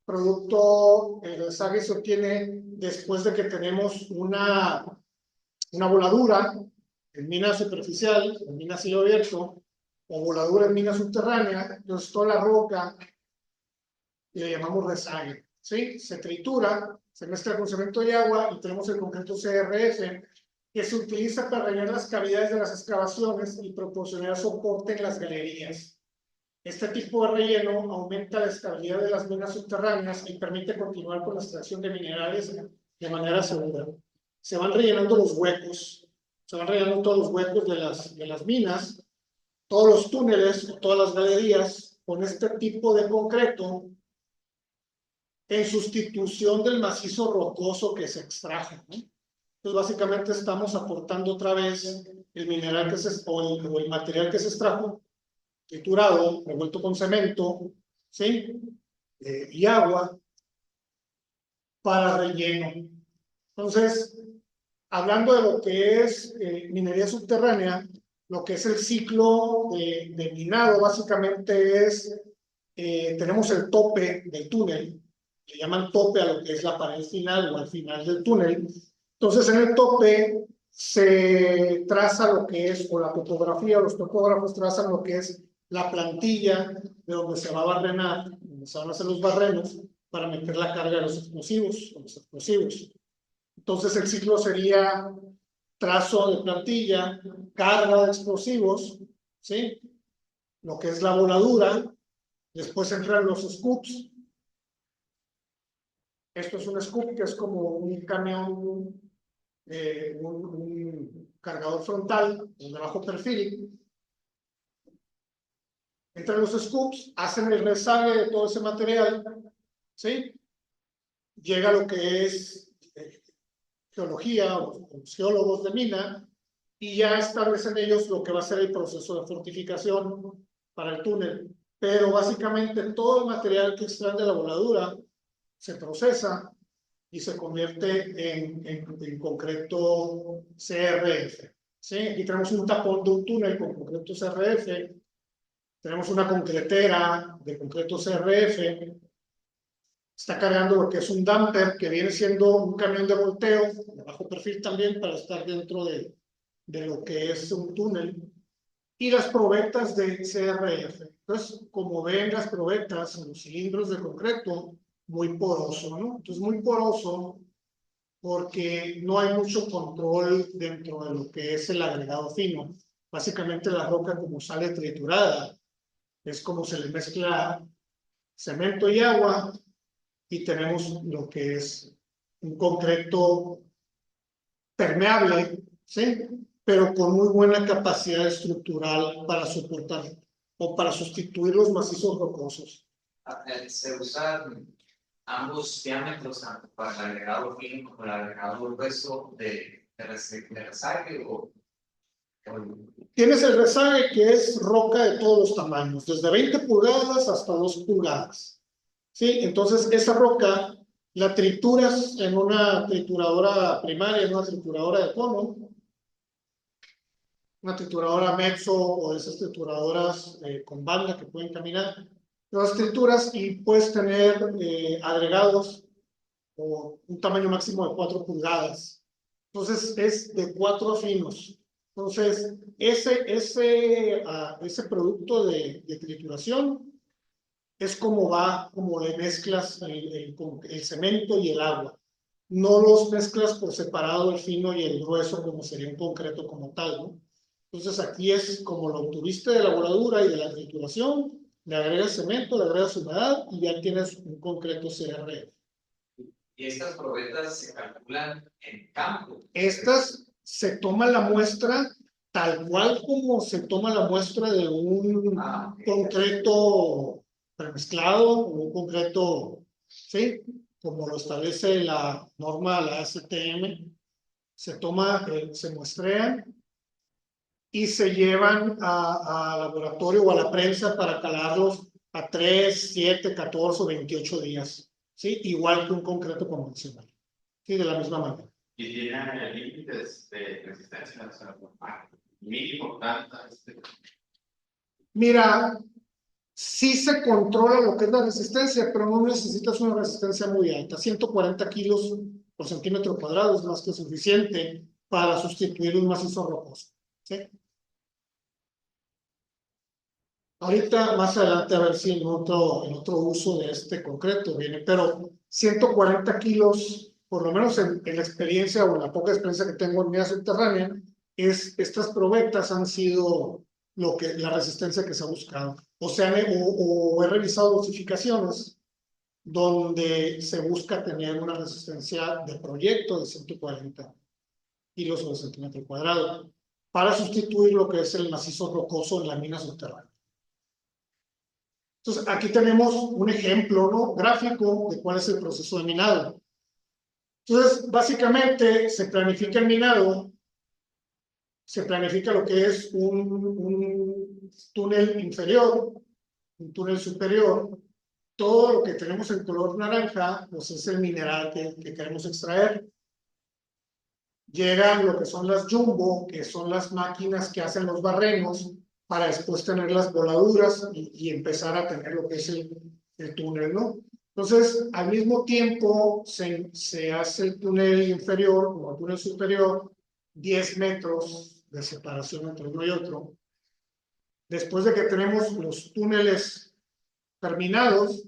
el rezague se obtiene después de que tenemos una voladura en mina superficial, en mina a cielo abierto, o voladura en mina subterránea. Entonces toda la roca le llamamos rezague, ¿sí? Se tritura, se mezcla con cemento y agua y tenemos el concreto CRF, que se utiliza para rellenar las cavidades de las excavaciones y proporcionar soporte en las galerías. Este tipo de relleno aumenta la estabilidad de las minas subterráneas y permite continuar con la extracción de minerales de manera segura. Se van rellenando los huecos, se van rellenando todos los huecos de las minas, todos los túneles, todas las galerías, con este tipo de concreto en sustitución del macizo rocoso que se extrajo, ¿no? Entonces, básicamente estamos aportando otra vez el mineral o el material que se extrajo, triturado, revuelto con cemento, ¿sí? Y agua para relleno. Entonces, hablando de lo que es minería subterránea, lo que es el ciclo de minado, básicamente es, tenemos el tope del túnel, le llaman tope a lo que es la pared final o al final del túnel. Entonces, en el tope se traza lo que es, o la topografía, o los topógrafos trazan lo que es la plantilla de donde se va a barrenar, donde se van a hacer los barrenos para meter la carga de los explosivos. Entonces, el ciclo sería trazo de plantilla, carga de explosivos, ¿sí? Lo que es la voladura, después entran los scoops. Esto es un scoop que es como un camión, un cargador frontal, de bajo perfil. Entran los scoops, hacen el rezague de todo ese material, ¿sí? Llega lo que es geología, o los geólogos de mina, y ya establecen ellos lo que va a ser el proceso de fortificación para el túnel. Pero básicamente todo el material que extraen de la voladura se procesa y se convierte en concreto CRF. ¿Sí? Aquí tenemos un tapón de un túnel con concreto CRF Tenemos una concretera de concreto CRF. Está cargando lo que es un dumper, que viene siendo un camión de volteo, de bajo perfil también, para estar dentro de lo que es un túnel. Y las probetas de CRF. Entonces, como ven las probetas, los cilindros de concreto, muy poroso, ¿no? Entonces, muy poroso porque no hay mucho control dentro de lo que es el agregado fino. Básicamente la roca, como sale triturada, es como se le mezcla cemento y agua y tenemos lo que es un concreto permeable, ¿sí? Pero con muy buena capacidad estructural para soportar o para sustituir los macizos rocosos. Se usan ambos diámetros, tanto para el agregado fino como el agregado grueso de rezague o Tienes el rezague, que es roca de todos los tamaños, desde 20 pulgadas hasta 2 pulgadas. ¿Sí? Entonces, esa roca la trituras en una trituradora primaria, en una trituradora de cono, una trituradora mezzo o esas trituradoras con banda que pueden caminar. Las trituras y puedes tener agregados o un tamaño máximo de 4 pulgadas. Entonces, es de 4 finos. Entonces, ese producto de trituración es como va, como le mezclas el cemento y el agua. No los mezclas por separado el fino y el grueso como sería un concreto como tal, ¿no? Entonces aquí es como lo obtuviste de la voladura y de la trituración, le agregas cemento, le agregas humedad y ya tienes un concreto CRF. Y estas probetas se calculan en campo. Estas se toma la muestra tal cual como se toma la muestra de un concreto premezclado o un concreto, ¿sí? Como lo establece la norma, la ASTM, se toma, se muestrean y se llevan a laboratorio o a la prensa para calarlos a 3, 7, 14 o 28 días, ¿sí? Igual que un concreto convencional, ¿sí? De la misma manera. Y tiene límites de resistencia, o sea, mínimo tanta. Mira, sí se controla lo que es la resistencia, pero no necesitas una resistencia muy alta. 140 kilos por centímetro cuadrado es más que suficiente para sustituir un macizo rocoso, ¿sí? Ahorita, más adelante, a ver si en otro uso de este concreto viene, pero 140 kilos, por lo menos en la experiencia o en la poca experiencia que tengo en mina subterránea, estas probetas han sido la resistencia que se ha buscado. O sea, o he revisado dosificaciones donde se busca tener una resistencia de proyecto de 140 kilos sobre centímetro cuadrado para sustituir lo que es el macizo rocoso en la mina subterránea. Entonces, aquí tenemos un ejemplo, ¿no? Gráfico de cuál es el proceso de minado. Entonces, básicamente, se planifica el minado, se planifica lo que es un túnel inferior, un túnel superior. Todo lo que tenemos en color naranja, pues es el mineral que queremos extraer. Llegan lo que son las jumbo, que son las máquinas que hacen los barrenos, para después tener las voladuras y empezar a tener lo que es el túnel, ¿no? Entonces, al mismo tiempo se hace el túnel inferior o el túnel superior, 10 metros de separación entre uno y otro. Después de que tenemos los túneles terminados,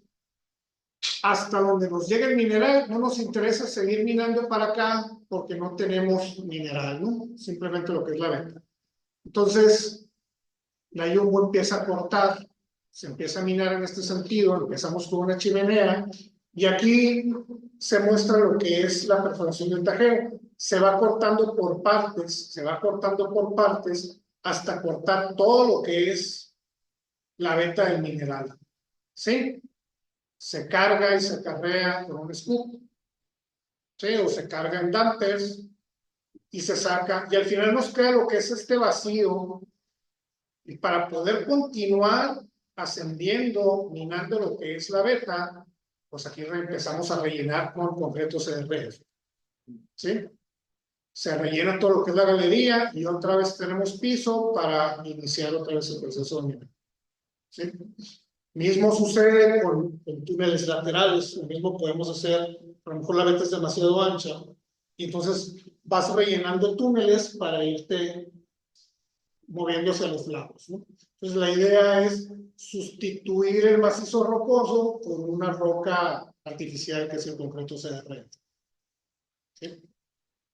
hasta donde nos llegue el mineral, no nos interesa seguir minando para acá porque no tenemos mineral, ¿no? Simplemente lo que es la venta. Entonces, la jumbo empieza a cortar, se empieza a minar en este sentido, empezamos con una chimenea y aquí se muestra lo que es la perforación del tajeo. Se va cortando por partes, hasta cortar todo lo que es la veta del mineral, ¿sí? Se carga y se acarrea con un scoop, ¿sí? O se carga en dumpers y se saca, y al final nos queda lo que es este vacío. Y para poder continuar ascendiendo, minando lo que es la veta, pues aquí empezamos a rellenar con concreto CRF, ¿sí? Se rellena todo lo que es la galería y otra vez tenemos piso para iniciar otra vez el proceso de minado. ¿sí? Mismo sucede con túneles laterales, lo mismo podemos hacer, a lo mejor la veta es demasiado ancha, y entonces vas rellenando túneles para irte moviendo hacia los lados, ¿no? Entonces la idea es sustituir el macizo rocoso por una roca artificial que es el concreto CR. ¿Sí?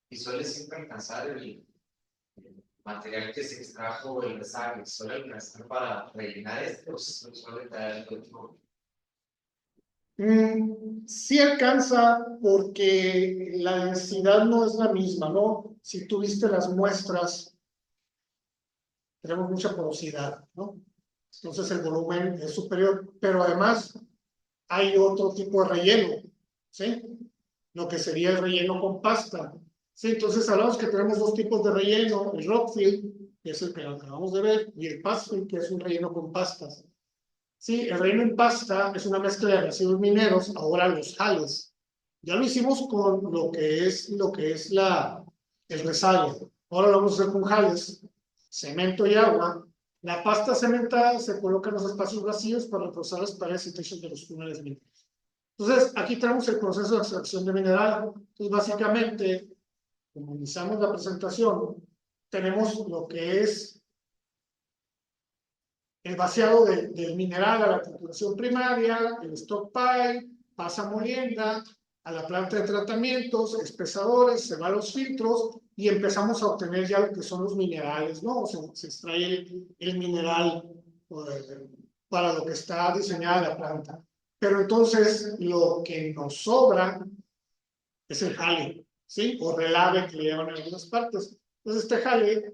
Y suele siempre alcanzar el material que se extrajo el rezago, suele alcanzar para rellenar esto, suele caer el otro. Sí alcanza porque la densidad no es la misma, ¿no? Si tuviste las muestras, tenemos mucha porosidad, ¿no? Entonces el volumen es superior, pero además hay otro tipo de relleno, ¿sí? Lo que sería el relleno con pasta. Sí, entonces hablamos que tenemos dos tipos de relleno, el rockfill, que es el que acabamos de ver, y el pastfill, que es un relleno con pastas. Sí, el relleno en pasta es una mezcla de residuos mineros, ahora los jales. Ya lo hicimos con lo que es el rezago. Ahora lo vamos a hacer con jales, cemento y agua. La pasta cementada se coloca en los espacios vacíos para reforzar las paredes y techos de los túneles mineros. Entonces, aquí tenemos el proceso de extracción de mineral. Entonces, básicamente, como iniciamos la presentación, tenemos lo que es el vaciado del mineral a la trituración primaria, el stockpile, pasa molienda, a la planta de tratamientos, espesadores, se va a los filtros y empezamos a obtener ya lo que son los minerales, ¿no? O sea, se extrae el mineral para lo que está diseñada la planta. Pero entonces lo que nos sobra es el jale, ¿sí? O relave que le llaman en algunas partes. Entonces este jale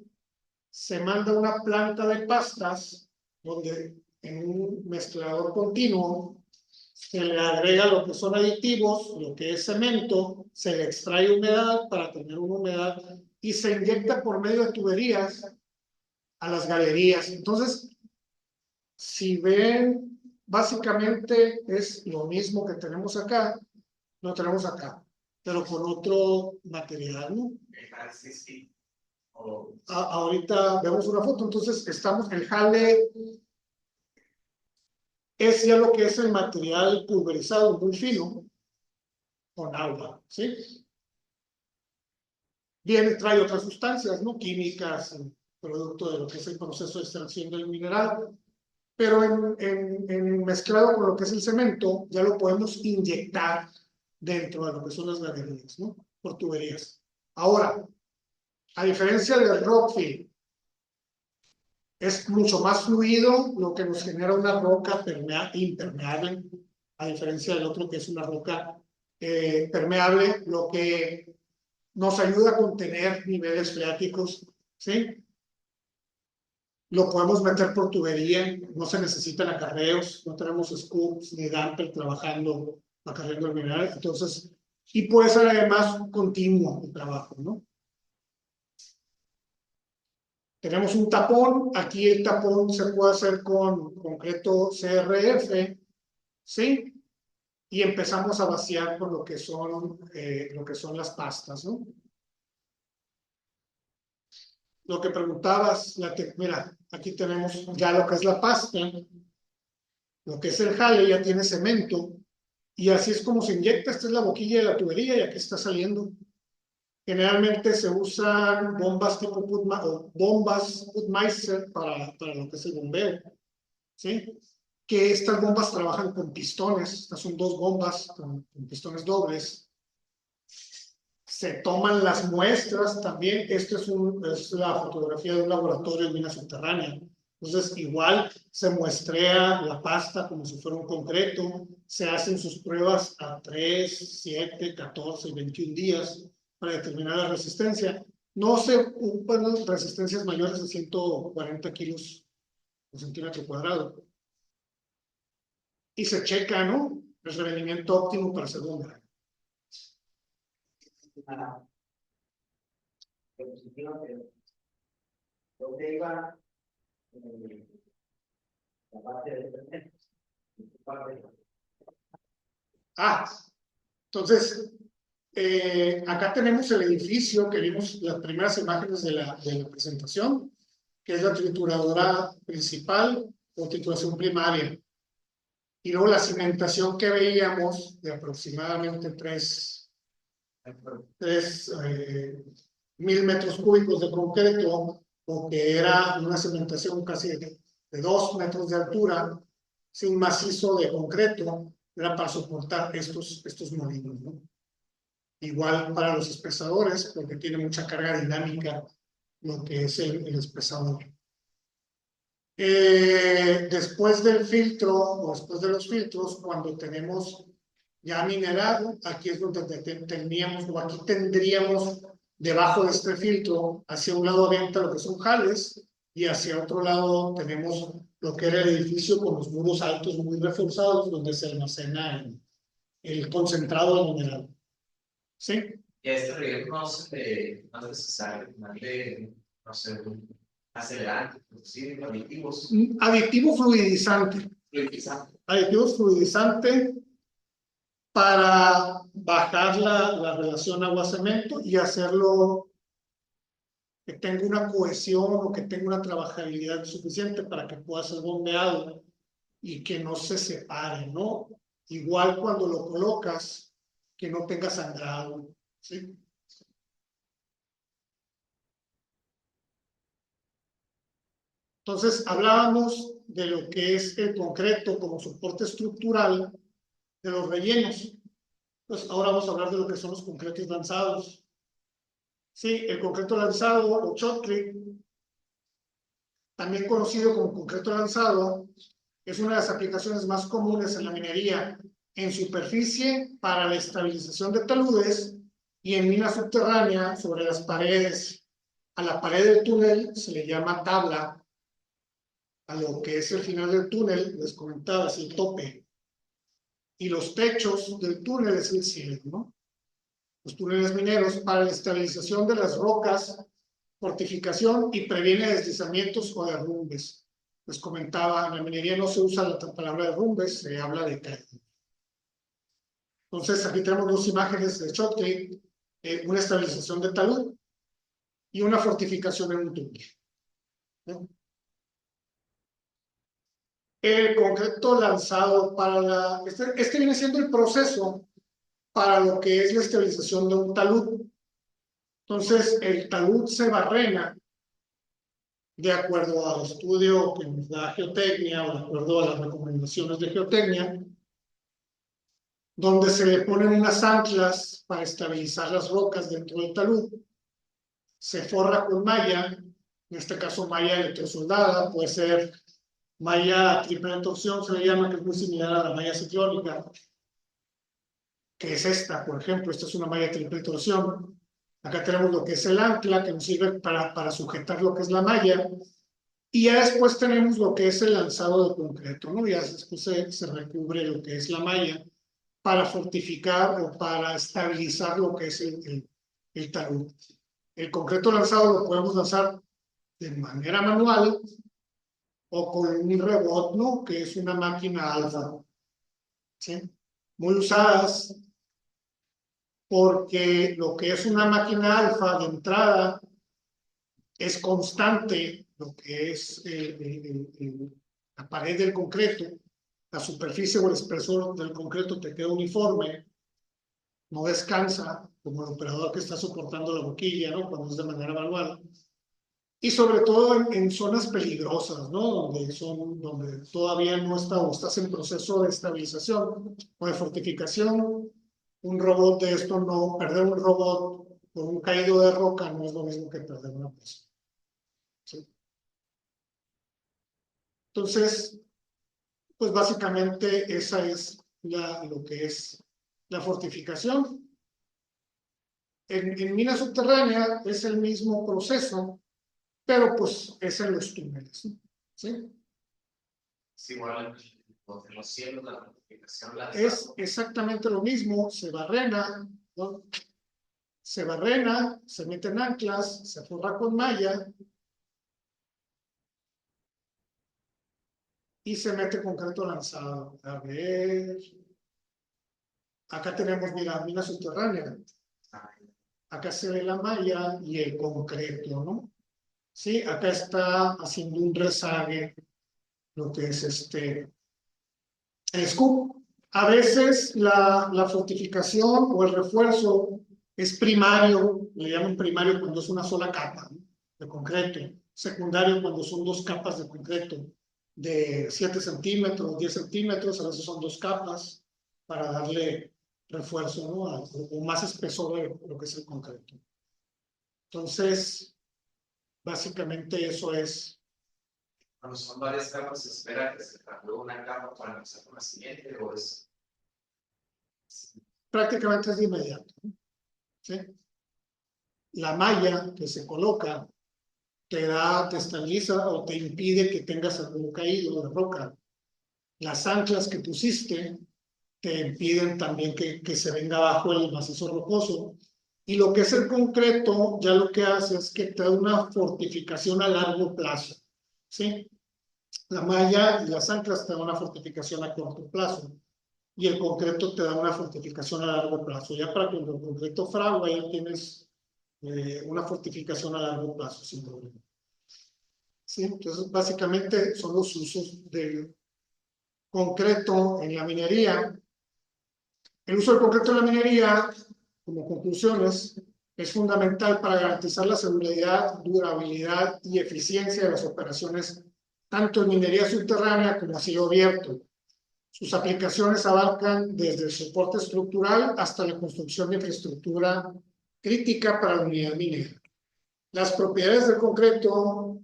se manda a una planta de pastas donde en un mezclador continuo se le agrega lo que son aditivos, lo que es cemento, se le extrae humedad para tener una humedad y se inyecta por medio de tuberías a las galerías. Entonces, si ven, básicamente es lo mismo que tenemos acá, lo tenemos acá, pero con otro material, ¿no? Sí, sí. Ahorita vemos una foto, entonces estamos, el jale es ya lo que es el material pulverizado muy fino con agua, ¿sí? Viene, trae otras sustancias, ¿no? Químicas, producto de lo que es el proceso de extracción del mineral, pero en mezclado con lo que es el cemento, ya lo podemos inyectar dentro de lo que son las galerías, ¿no? Por tuberías. Ahora, a diferencia del rockfill, es mucho más fluido, lo que nos genera una roca impermeable, a diferencia del otro que es una roca permeable, lo que nos ayuda a contener niveles freáticos, ¿sí? Lo podemos meter por tubería, no se necesitan acarreos, no tenemos scoops ni damper trabajando, acarreando el mineral, entonces, y puede ser además continuo el trabajo, ¿no? Tenemos un tapón, aquí el tapón se puede hacer con concreto CRF, ¿sí? Y empezamos a vaciar por lo que son las pastas, ¿no? Lo que preguntabas, mira, aquí tenemos ya lo que es la pasta, lo que es el jale, ya tiene cemento, y así es como se inyecta. Esta es la boquilla de la tubería y aquí está saliendo. Generalmente se usan bombas tipo bombas Putmeister para lo que es el bombeo, ¿sí? Que estas bombas trabajan con pistones. Estas son dos bombas con pistones dobles. Se toman las muestras también. Esto es la fotografía de un laboratorio en mina subterránea. Entonces, igual se muestrea la pasta como si fuera un concreto. Se hacen sus pruebas a 3, 7, 14, 21 días para determinar la resistencia. No se ocupan resistencias mayores de 140 kilos por centímetro cuadrado. Y se checa, ¿no? El rendimiento óptimo para segunda. ¿Dónde iba la parte de Entonces, acá tenemos el edificio que vimos las primeras imágenes de la presentación, que es la trituradora principal. o titulación primaria. Y luego la cimentación que veíamos de aproximadamente 3.000 metros cúbicos de concreto, o que era una cimentación casi de 2 metros de altura, sin macizo de concreto, era para soportar estos molinos, ¿no? Igual para los espesadores, porque tiene mucha carga dinámica lo que es el espesador. Después del filtro, o después de los filtros, cuando tenemos ya minerado, aquí es donde teníamos, o aquí tendríamos debajo de este filtro, hacia un lado avienta lo que son jales, y hacia otro lado tenemos lo que era el edificio con los muros altos muy reforzados, donde se almacena el concentrado de mineral. ¿Sí? Y a este riego no es necesario ponerle, no sé, un acelerante, sí, aditivos. Aditivo fluidizante. Aditivo fluidizante para bajar la relación agua-cemento y hacerlo que tenga una cohesión o que tenga una trabajabilidad suficiente para que pueda ser bombeado y que no se separe, ¿no? Igual cuando lo colocas, que no tenga sangrado, ¿sí? Entonces, hablábamos de lo que es el concreto como soporte estructural de los rellenos. Pues ahora vamos a hablar de lo que son los concretos lanzados. Sí, el concreto lanzado o shotcrete, también conocido como concreto lanzado, es una de las aplicaciones más comunes en la minería en superficie para la estabilización de taludes y en mina subterránea sobre las paredes. A la pared del túnel se le llama tabla. A lo que es el final del túnel, les comentaba, es el tope. Y los techos del túnel es el cielo, ¿no? Los túneles mineros para la estabilización de las rocas, fortificación y previene deslizamientos o derrumbes. Les comentaba, en la minería no se usa la palabra derrumbes, se habla de caída. Entonces, aquí tenemos dos imágenes de shotcrete, una estabilización de talud y una fortificación en un túnel, ¿no? El concreto lanzado para la... Este viene siendo el proceso para lo que es la estabilización de un talud. Entonces, el talud se barrena de acuerdo al estudio que nos da Geotecnia o de acuerdo a las recomendaciones de Geotecnia, donde se le ponen unas anclas para estabilizar las rocas dentro del talud. Se forra con malla, en este caso malla electrosoldada, puede ser malla triple torsión, se le llama, que es muy similar a la malla ciclónica, que es esta, por ejemplo. Esta es una malla triple torsión. Acá tenemos lo que es el ancla, que nos sirve para sujetar lo que es la malla. Y ya después tenemos lo que es el lanzado de concreto, ¿no? Ya después se recubre lo que es la malla para fortificar o para estabilizar lo que es el talud. El concreto lanzado lo podemos lanzar de manera manual o con un rebot, ¿no? Que es una máquina alfa, ¿sí? Muy usadas porque lo que es una máquina alfa de entrada es constante, lo que es la pared del concreto, la superficie o el espesor del concreto te queda uniforme, no descansa, como el operador que está soportando la boquilla, ¿no? Cuando es de manera manual. Y sobre todo en zonas peligrosas, ¿no? Donde todavía no está o estás en proceso de estabilización o de fortificación. Un robot de esto no, perder un robot por un caído de roca no es lo mismo que perder una persona. ¿Sí? Entonces, pues básicamente esa es lo que es la fortificación. En mina subterránea es el mismo proceso, pero pues es en los túneles, ¿sí? Es igual en los cielos, la fortificación, Es exactamente lo mismo, se barrena, ¿no? Se barrena, se meten anclas, se forra con malla y se mete concreto lanzado. A ver, acá tenemos, mira, mina subterránea. Acá se ve la malla y el concreto, ¿no? Sí, acá está haciendo un rezague lo que es el scoop. A veces la fortificación o el refuerzo es primario, le llaman primario cuando es una sola capa, ¿no?, de concreto, secundario cuando son 2 capas de concreto de 7 centímetros, 10 centímetros, a veces son 2 capas para darle refuerzo, ¿no?, o más espesor de lo que es el concreto. Entonces, básicamente eso es. Cuando son varias capas, ¿se espera que se tatúe una capa para empezar con la siguiente o es? Prácticamente es de inmediato, ¿no? ¿Sí? La malla que se coloca te estabiliza o te impide que tengas algún caído de roca. Las anclas que pusiste te impiden también que se venga abajo el macizo rocoso. Y lo que es el concreto, ya lo que hace es que te da una fortificación a largo plazo, ¿sí? La malla y las anclas te dan una fortificación a corto plazo y el concreto te da una fortificación a largo plazo. Ya para cuando el concreto fragua ya tienes una fortificación a largo plazo sin problema. ¿Sí? Entonces, básicamente son los usos del concreto en la minería. El uso del concreto en la minería, como conclusiones, es fundamental para garantizar la seguridad, durabilidad y eficiencia de las operaciones, tanto en minería subterránea como a cielo abierto. Sus aplicaciones abarcan desde el soporte estructural hasta la construcción de infraestructura crítica para la unidad minera. Las propiedades del concreto,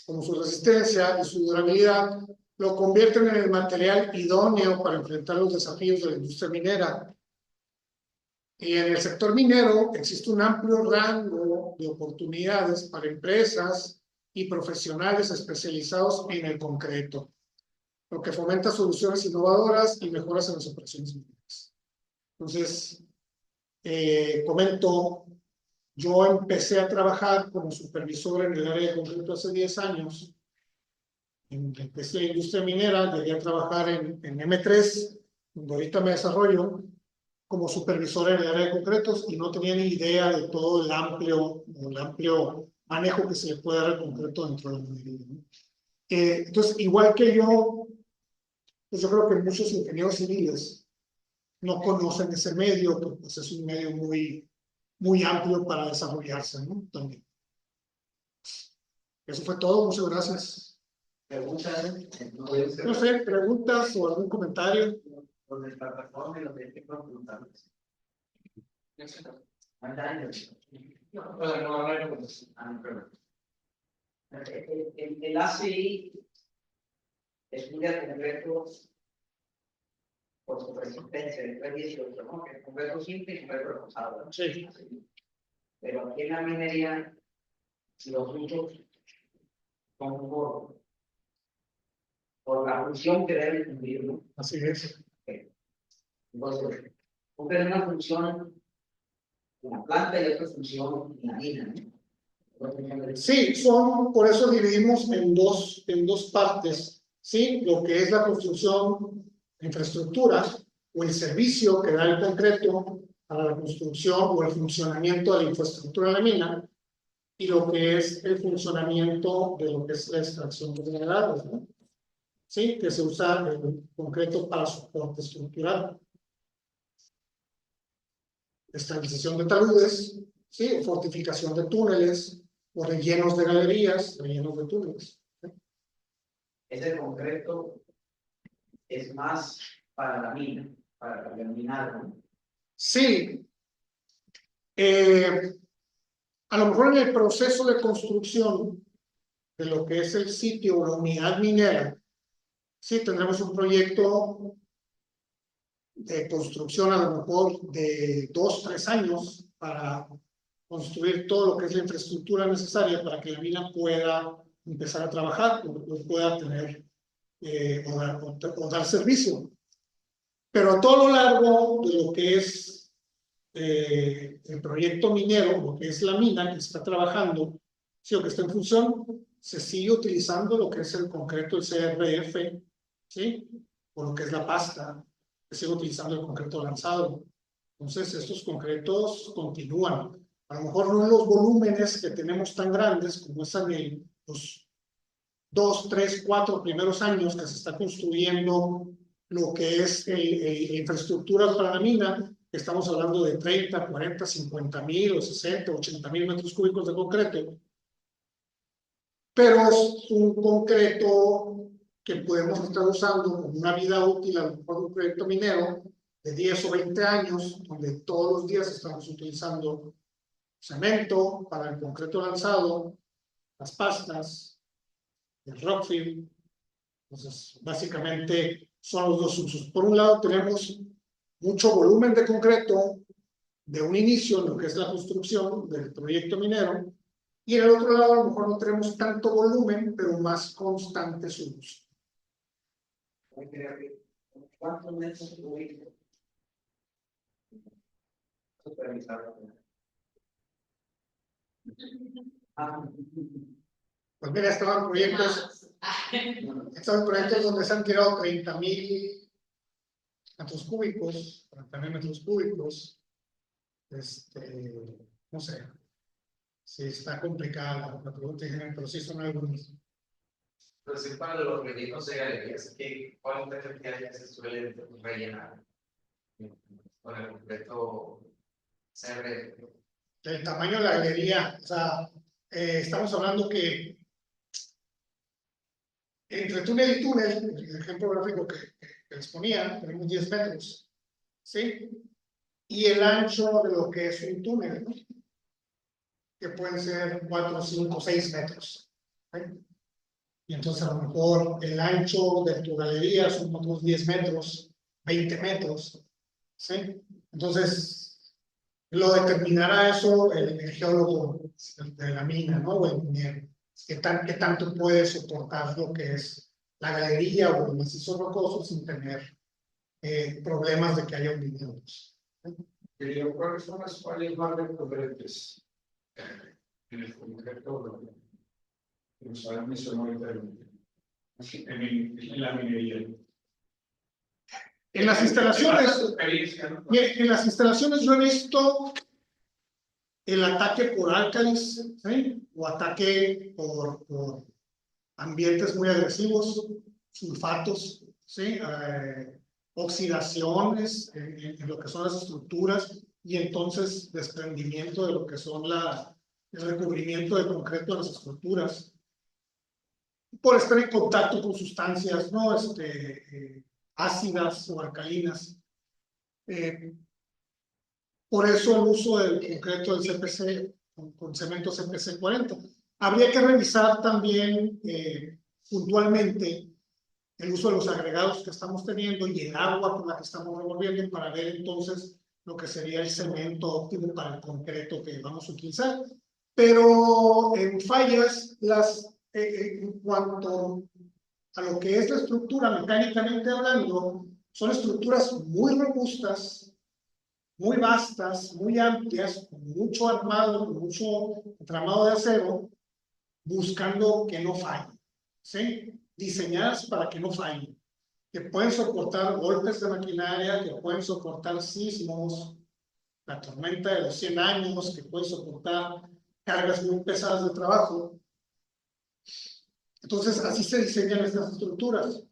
como su resistencia y su durabilidad, lo convierten en el material idóneo para enfrentar los desafíos de la industria minera. Y en el sector minero existe un amplio rango de oportunidades para empresas y profesionales especializados en el concreto, lo que fomenta soluciones innovadoras y mejoras en las operaciones mineras. Entonces, comento, yo empecé a trabajar como supervisor en el área de concreto hace 10 años. Empecé en la industria minera, llegué a trabajar en M3, donde ahorita me desarrollo como supervisor en el área de concretos y no tenía ni idea de todo el amplio manejo que se le puede dar al concreto dentro de la minería, ¿no? Entonces, igual que yo, pues yo creo que muchos ingenieros civiles no conocen ese medio, que pues es un medio muy amplio para desarrollarse, ¿no? También. Eso fue todo, muchas gracias. Preguntas, No sé, preguntas o algún comentario. los de plataforma y los de preguntarles. El ACI estudia concretos por su resistencia de 318, ¿no? Que el concreto simple y el concreto reforzado, ¿no? Sí. Pero aquí en la minería, los usos son por la función que deben cumplir, ¿no? Así es. Entonces, porque es una función en la planta y otra función en la mina, ¿no? Sí, por eso dividimos en dos partes, ¿sí? Lo que es la construcción de infraestructura o el servicio que da el concreto para la construcción o el funcionamiento de la infraestructura de la mina y lo que es el funcionamiento de lo que es la extracción de minerales, ¿no? Sí, que se usa el concreto para soporte estructural. Estabilización de taludes, ¿sí? Fortificación de túneles, o rellenos de galerías, rellenos de túneles. ¿Sí? Ese concreto es más para la mina, para terminar, ¿no? Sí. A lo mejor en el proceso de construcción de lo que es el sitio o la unidad minera, sí tendremos un proyecto de construcción a lo mejor de 2, 3 años para construir todo lo que es la infraestructura necesaria para que la mina pueda empezar a trabajar o pueda tener o dar servicio. Pero a todo lo largo de lo que es el proyecto minero, lo que es la mina que está trabajando, sí, o que está en función, se sigue utilizando lo que es el concreto, el CRF, ¿sí? O lo que es la pasta, se sigue utilizando el concreto lanzado. Entonces, estos concretos continúan. A lo mejor no en los volúmenes que tenemos tan grandes como es en 2, 3, 4 primeros años que se está construyendo lo que es infraestructura para la mina, estamos hablando de 30, 40, 50 mil o 60, 80 mil metros cúbicos de concreto, pero es un concreto que podemos estar usando con una vida útil, a lo mejor un proyecto minero de 10 o 20 años, donde todos los días estamos utilizando cemento para el concreto lanzado, las pastas, el rockfill. Entonces, básicamente son los dos usos. Por un lado, tenemos mucho volumen de concreto de un inicio en lo que es la construcción del proyecto minero, y en el otro lado, a lo mejor no tenemos tanto volumen, pero más constante su uso. ¿Cuántos metros cúbicos? Pues mira, estaban proyectos donde se han tirado 30,000 metros cúbicos, 40,000 metros cúbicos. No sé, sí está complicada la pregunta, pero sí son algunos. Pero sí, para los rellenos de galerías, ¿cuántas cantidades se suelen rellenar con el concreto CR? El tamaño de la galería, o sea, estamos hablando que entre túnel y túnel, el ejemplo gráfico que les ponía, tenemos 10 metros, ¿sí? Y el ancho de lo que es un túnel, ¿no? Que pueden ser 4, 5, 6 metros. ¿Sí? Y entonces a lo mejor el ancho de tu galería son otros 10 metros, 20 metros. ¿Sí? Entonces, lo determinará eso el geólogo de la mina, ¿no? O el ingeniero. ¿Qué tanto puede soportar lo que es la galería o el macizo rocoso sin tener problemas de que haya hundimientos? ¿Cuáles son las fallas más recurrentes en el concreto que nos habían mencionado anteriormente? En la minería. En las instalaciones, en las instalaciones yo he visto el ataque por álcalis, ¿sí? O ataque por ambientes muy agresivos, sulfatos, ¿sí? Oxidaciones en lo que son las estructuras, y entonces desprendimiento de lo que son el recubrimiento de concreto de las estructuras, por estar en contacto con sustancias, ¿no? Ácidas o alcalinas. Por eso el uso del concreto del CPC con cemento CPC 40. Habría que revisar también puntualmente el uso de los agregados que estamos teniendo y el agua con la que estamos revolviendo para ver entonces lo que sería el cemento óptimo para el concreto que vamos a utilizar. Pero en fallas, en cuanto a lo que es la estructura mecánicamente hablando, son estructuras muy robustas, muy vastas, muy amplias, con mucho armado, con mucho entramado de acero, buscando que no fallen, ¿sí? Diseñadas para que no fallen, que pueden soportar golpes de maquinaria, que pueden soportar sismos, la tormenta de los 100 años, que pueden soportar cargas muy pesadas de trabajo. Entonces, así se diseñan estas estructuras.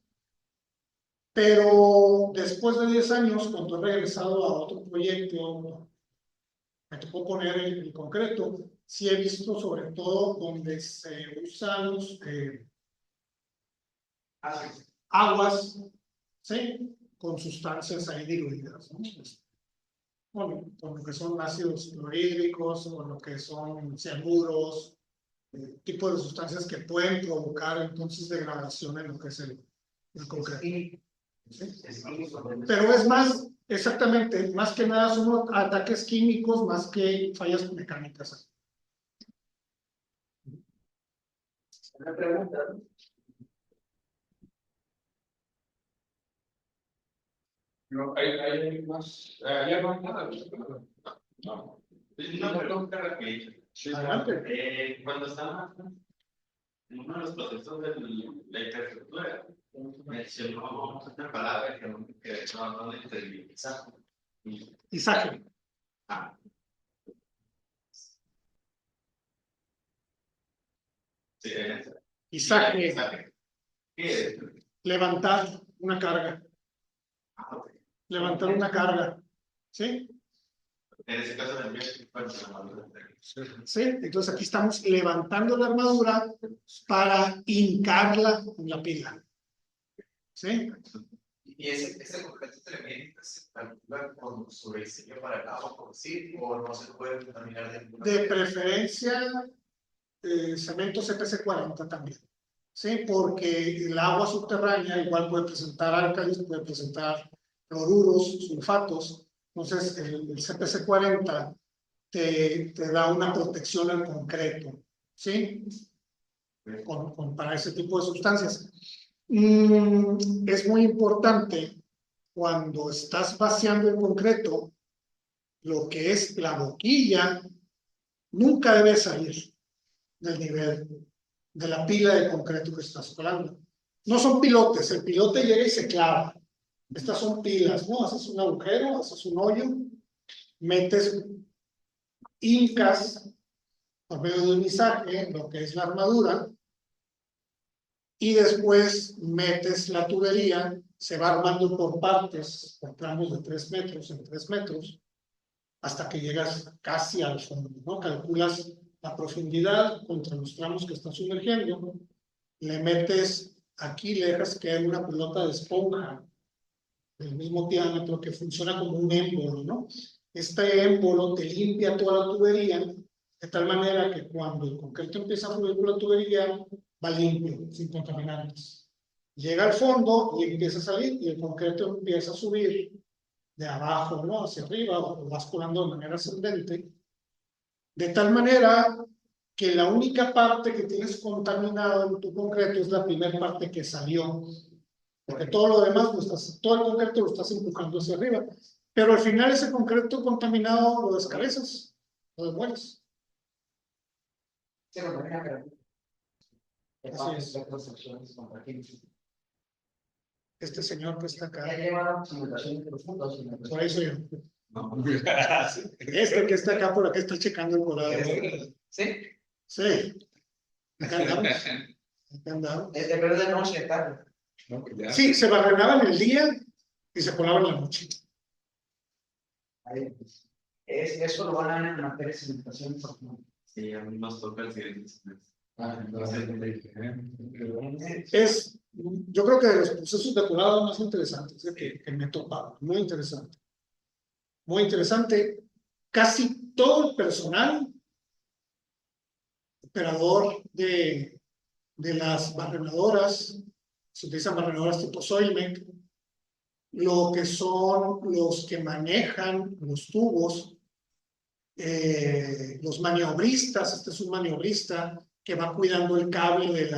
Pero después de 10 años, cuando he regresado a otro proyecto, me tocó poner el concreto, sí he visto sobre todo donde se usan aguas, ¿sí? Con sustancias ahí diluidas, ¿no? Con lo que son ácidos clorhídricos, o lo que son cianuros, tipo de sustancias que pueden provocar entonces degradación en lo que es el concreto. ¿Sí? Pero es más, exactamente, más que nada son ataques químicos más que fallas mecánicas. Una pregunta. No, hay más. Ya no hay nada. No. Una pregunta rapidita. Sí, Adelante. Cuando estaba en uno de los procesos de la infraestructura, mencionó una palabra que no le entendí. Izaje. Ah. Sí, Izaje, ¿Qué es? levantar una carga. Levantar una carga. ¿Sí? En ese caso, el viaje, pues, la armadura. ¿Sí? Entonces aquí estamos levantando la armadura para hincarla en la pila. ¿Sí? ¿Y ese concreto tremendo se calcula con su diseño para el agua, por decir, o no se puede contaminar de ninguna De manera? preferencia, cemento CPC-40 también. ¿Sí? Porque el agua subterránea igual puede presentar álcalis, puede presentar cloruros, sulfatos. Entonces, el CPC-40 te da una protección al concreto. ¿Sí? Para ese tipo de sustancias. Es muy importante cuando estás vaciando el concreto, lo que es la boquilla nunca debe salir del nivel de la pila de concreto que estás colando. No son pilotes, el pilote llega y se clava. Estas son pilas, ¿no? Haces un agujero, haces un hoyo, metes, hincas por medio de un izaje, lo que es la armadura, y después metes la tubería, se va armando por partes, por tramos de 3 metros en 3 metros, hasta que llegas casi al fondo, ¿no? Calculas la profundidad contra los tramos que estás sumergiendo, le metes aquí, le dejas que hay una pelota de esponja del mismo diámetro que funciona como un émbolo, ¿no? Este émbolo te limpia toda la tubería de tal manera que cuando el concreto empieza a fluir por la tubería, va limpio, sin contaminantes. Llega al fondo y empieza a salir y el concreto empieza a subir de abajo, ¿no? Hacia arriba, o vas colando de manera ascendente, de tal manera que la única parte que tienes contaminado en tu concreto es la primera parte que salió, porque todo lo demás, todo el concreto lo estás empujando hacia arriba, pero al final ese concreto contaminado lo descabezas, lo devuelves. Sí, bueno, una pregunta. Así es. De construcciones compartidas. Este señor que está acá, Ya lleva simulaciones profundas. por ahí soy yo. No. Este que está acá por acá está checando el colado. Sí, Sí. Acá andamos. Acá andamos. es de ver de noche, tarde. No, pues ya. Sí, se barrenaba en el día y se colaba en la noche. Ahí, pues. Eso lo van a ver en materia de cimentación profunda. Sí, a mí nos toca el siguiente semestre. Yo creo que de los procesos de colado más interesantes que me he topado. Muy interesante. Muy interesante. Casi todo el personal operador de las barrenadoras, se utilizan barrenadoras tipo Soilmec, lo que son los que manejan los tubos, los maniobristas. Este es un maniobrista que va cuidando el cable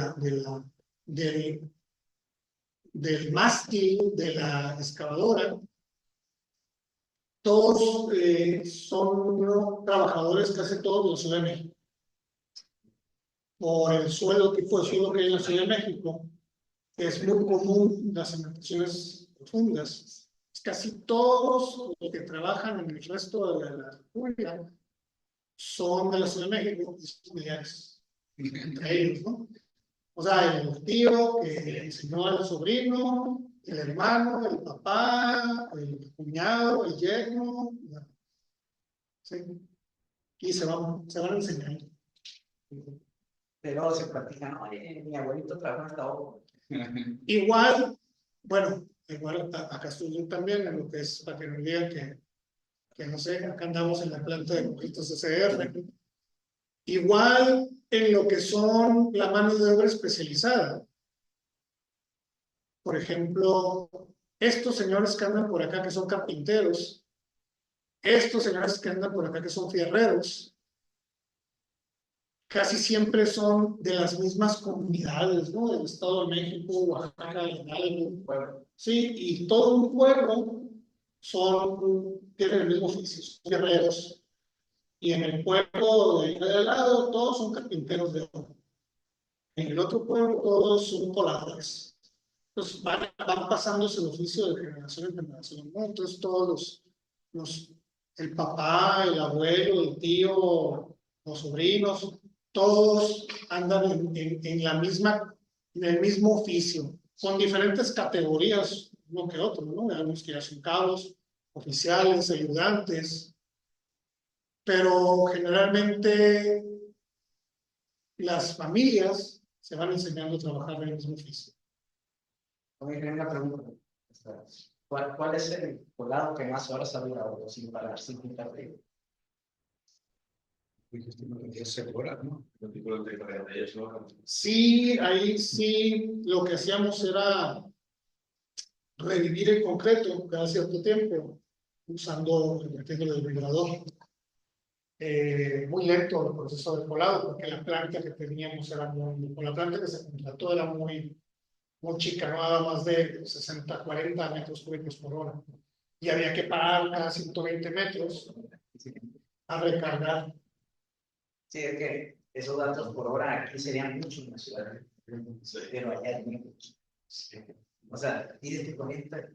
del mástil de la excavadora. Todos son trabajadores, casi todos de la Ciudad de México. Por el suelo, tipo de suelo que hay en la Ciudad de México, es muy común las cimentaciones profundas. Casi todos los que trabajan en el resto de la República son de la Ciudad de México y son familiares entre ellos, ¿no? O sea, el tío que le enseñó al sobrino, el hermano, el papá, el cuñado, el yerno, ¿sí? Y se van enseñando. Pero se platican, oye, mi abuelito trabaja hasta ahora. Igual, bueno, igual acá estoy yo también en lo que es, para que no digan que no sé, acá andamos en la planta de concretos SCR. Igual en lo que son la mano de obra especializada. Por ejemplo, estos señores que andan por acá que son carpinteros, estos señores que andan por acá que son fierreros, casi siempre son de las mismas comunidades, ¿no? Del Estado de México, Oaxaca, Hidalgo, sí, y todo un pueblo tienen el mismo oficio, son fierreros. Y en el pueblo de al lado, todos son carpinteros de obra. En el otro pueblo, todos son coladores. Entonces van pasándose el oficio de generación en generación, ¿no? Entonces todos el papá, el abuelo, el tío, los sobrinos, todos andan en la misma, en el mismo oficio, con diferentes categorías, uno que otro, ¿no? Veamos que ya son cabos, oficiales, ayudantes, pero generalmente las familias se van enseñando a trabajar en el mismo oficio. Voy a tener una pregunta. ¿Cuál es el poblado que más horas ha durado sin parar, sin interrumpir? ¿no? Yo digo de 48 horas. Sí, ahí sí, lo que hacíamos era revivir el concreto cada cierto tiempo, usando el método del vibrador. Muy lento el proceso de colado, porque la planta que teníamos era muy, la planta que se contrató era muy chica, no daba más de 60, 40 metros cúbicos por hora. Y había que parar cada 120 metros a recargar. Sí, es que esos datos por hora aquí serían muchos en la ciudad, pero allá hay muchos. O sea, dices que 40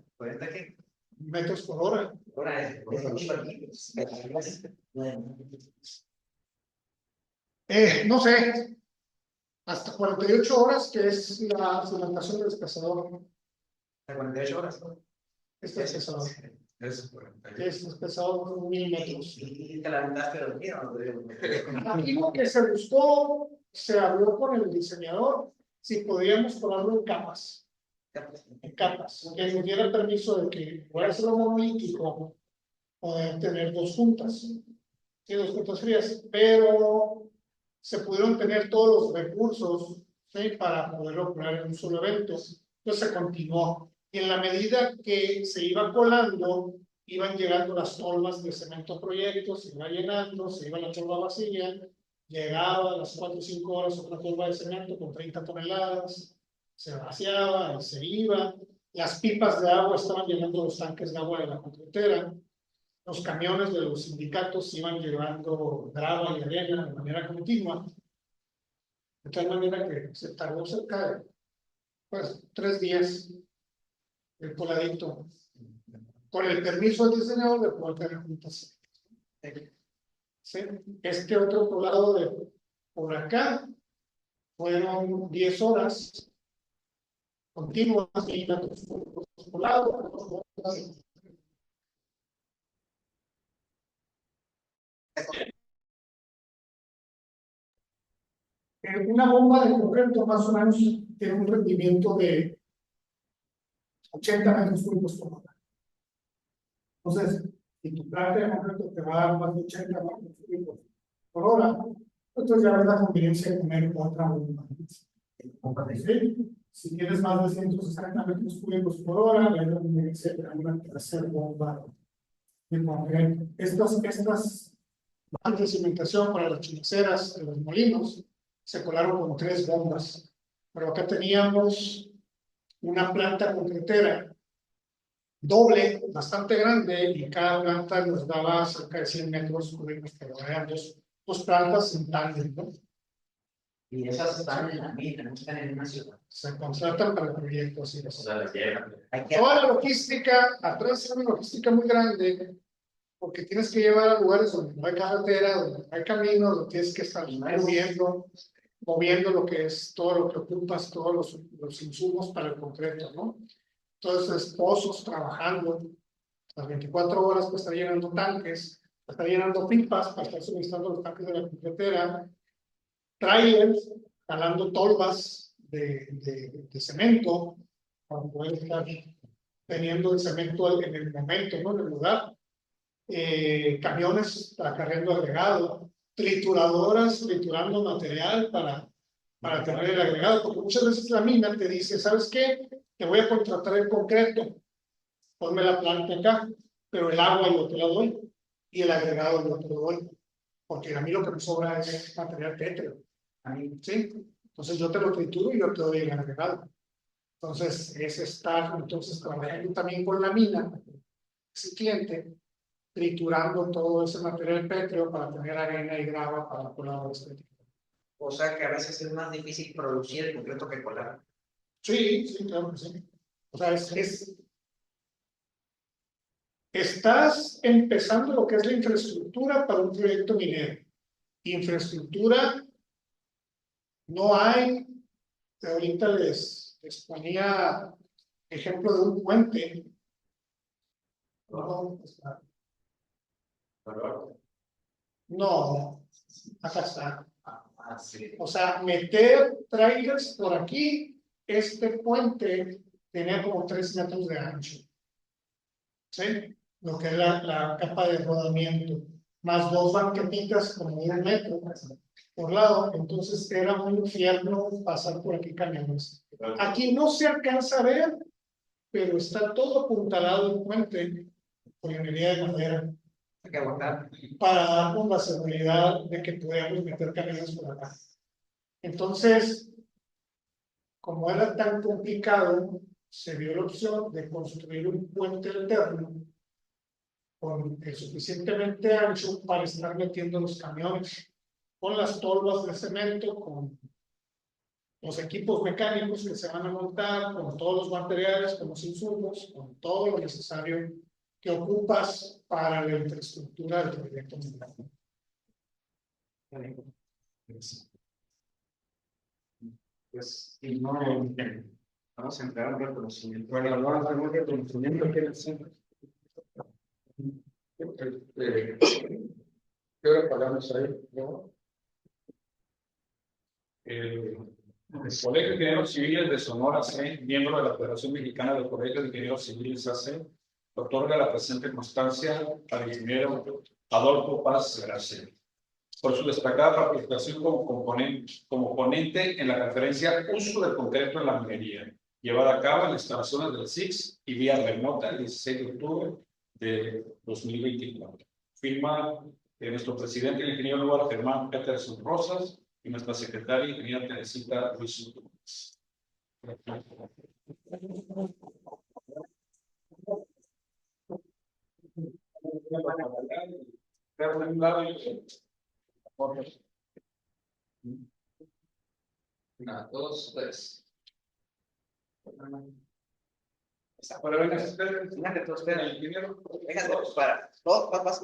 ¿qué? Metros por hora. Hora es mucho aquí. No sé, hasta 48 horas, que es la sedimentación del despesador. 48 horas. Este despesador. Es 48. Es despesador 1000 metros. ¿Y te la aventaste a dormir o no? Aquí lo que se buscó, se habló con el diseñador, si podíamos ponerlo en capas, que nos diera permiso de que fuera a ser monolítico, poder tener dos juntas, ¿sí? Dos juntas frías, pero se pudieron tener todos los recursos, ¿sí? Para poderlo poner en un solo evento. Entonces se continuó. Y en la medida que se iba colando, iban llegando las tolvas de cemento proyecto, se iba llenando, se iba la tolva vacía, llegaba a las 4 o 5 horas otra tolva de cemento con 30 toneladas, se vaciaba y se iba. Las pipas de agua estaban llenando los tanques de agua de la concretera. Los camiones de los sindicatos iban llevando grava y arena de manera continua, de tal manera que se tardó cerca de 3 días el coladito, con el permiso del diseñador de poder tener juntas. ¿Sí? Este otro colado de por acá fueron 10 horas continuas y colado. Una bomba de concreto más o menos tiene un rendimiento de 80 metros cúbicos por hora. Entonces, si tu planta de concreto te va a dar más de 80 metros cúbicos por hora, entonces ya ves la conveniencia de poner otra bomba. ¿Sí? Si tienes más de 160 metros cúbicos por hora, ves la conveniencia de una tercera bomba de concreto. Estas bandas de cimentación para las chiniceras de los molinos se colaron con 3 bombas. Pero acá teníamos una planta concretera doble, bastante grande, y cada planta nos daba cerca de 100 metros cúbicos, pero eran dos plantas en tándem, ¿no? Y esas están en la mina, no están en una ciudad. Se contratan para proyectos y O eso. sea, las llevan. Toda la logística, atrás es una logística muy grande, porque tienes que llevar a lugares donde no hay carretera, donde no hay camino, donde tienes que estar moviendo lo que es todo lo que ocupas, todos los insumos para el concreto, ¿no? Entonces, pozos trabajando las 24 horas para estar llenando tanques, para estar llenando pipas, para estar suministrando los tanques de la concretera, trailers, jalando tolvas de cemento, para poder estar teniendo el cemento en el momento, ¿no? En el lugar. Camiones cargando agregado, trituradoras triturando material para tener el agregado, porque muchas veces la mina te dice, ¿sabes qué? Te voy a contratar el concreto, ponme la planta acá, pero el agua yo te la doy y el agregado yo te lo doy, porque a mí lo que me sobra es material pétreo, a mí, ¿sí? Entonces yo te lo trituro y yo te doy el agregado. Entonces es estar trabajando también con la mina, ese cliente, triturando todo ese material pétreo para tener arena y grava para colar estético. O sea que a veces es más difícil producir el concreto que colar. Sí, claro que sí. O sea, estás empezando lo que es la infraestructura para un proyecto minero. Infraestructura No hay, ahorita les ponía ejemplo de un puente. No, no, acá está. Sí. O sea, meter trailers por aquí, este puente tenía como 3 metros de ancho. ¿Sí? Lo que es la capa de rodamiento, más 2 banquetitas como de 1 metro por lado, entonces era un infierno pasar por aquí camiones. Aquí no se alcanza a ver, pero está todo apuntalado el puente por ingeniería de madera Hay que aguantar. para darnos la seguridad de que podíamos meter camiones por acá. Entonces, como era tan complicado, se dio la opción de construir un puente alterno con el suficientemente ancho para estar metiendo los camiones, con las tolvas de cemento, con los equipos mecánicos que se van a montar, con todos los materiales, con los insumos, con todo lo necesario que ocupas para la infraestructura del proyecto. Pues, y no, vamos a entrar en reconocimiento. Bueno, no vamos a hacer un reconocimiento que ¿qué hora pagamos ahí? ¿No? El Colegio de Ingenieros Civiles de Sonora C, miembro de la Federación Mexicana de Colegios de Ingenieros Civiles AC, otorga la presente constancia al ingeniero Adolfo Paz Gracia por su destacada participación como ponente en la conferencia Uso del concreto en la minería, llevada a cabo en las instalaciones del SIX y vía remota el 16 de octubre de 2024. Firma nuestro presidente, el ingeniero Lugar Germán Peterson Rosas, y nuestra secretaria, ingeniera Teresita Luis. Una, dos, tres. Para ver, esperen, Fíjate, tú espera. el ingeniero. Véngase, para. Dos, papás.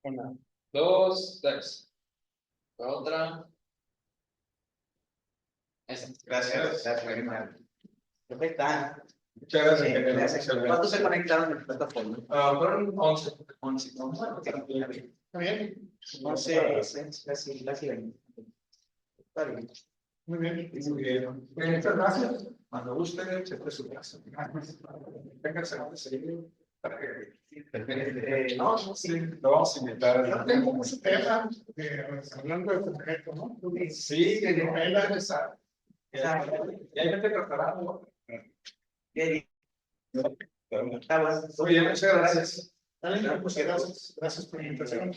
Una, dos, tres. Otra. Esa. Gracias. Gracias. Perfecta. Muchas gracias, Sí, ingeniero. gracias. ¿Cuántos se conectaron en la plataforma? Fueron 11. ¿Está bien? No sé, casi 20. Está bien. Muy bien. Muy bien. Muchas gracias. Cuando guste, se puede su casa. Vénganse a seguir. No, sí. Lo vamos a invitar. Yo tengo mucho tema hablando de concreto, ¿no? Sí, que no hay la Exacto. Y hay gente preparada, ¿no? Bien, está bueno. Muy bien, muchas gracias. Dale, pues, gracias por la invitación.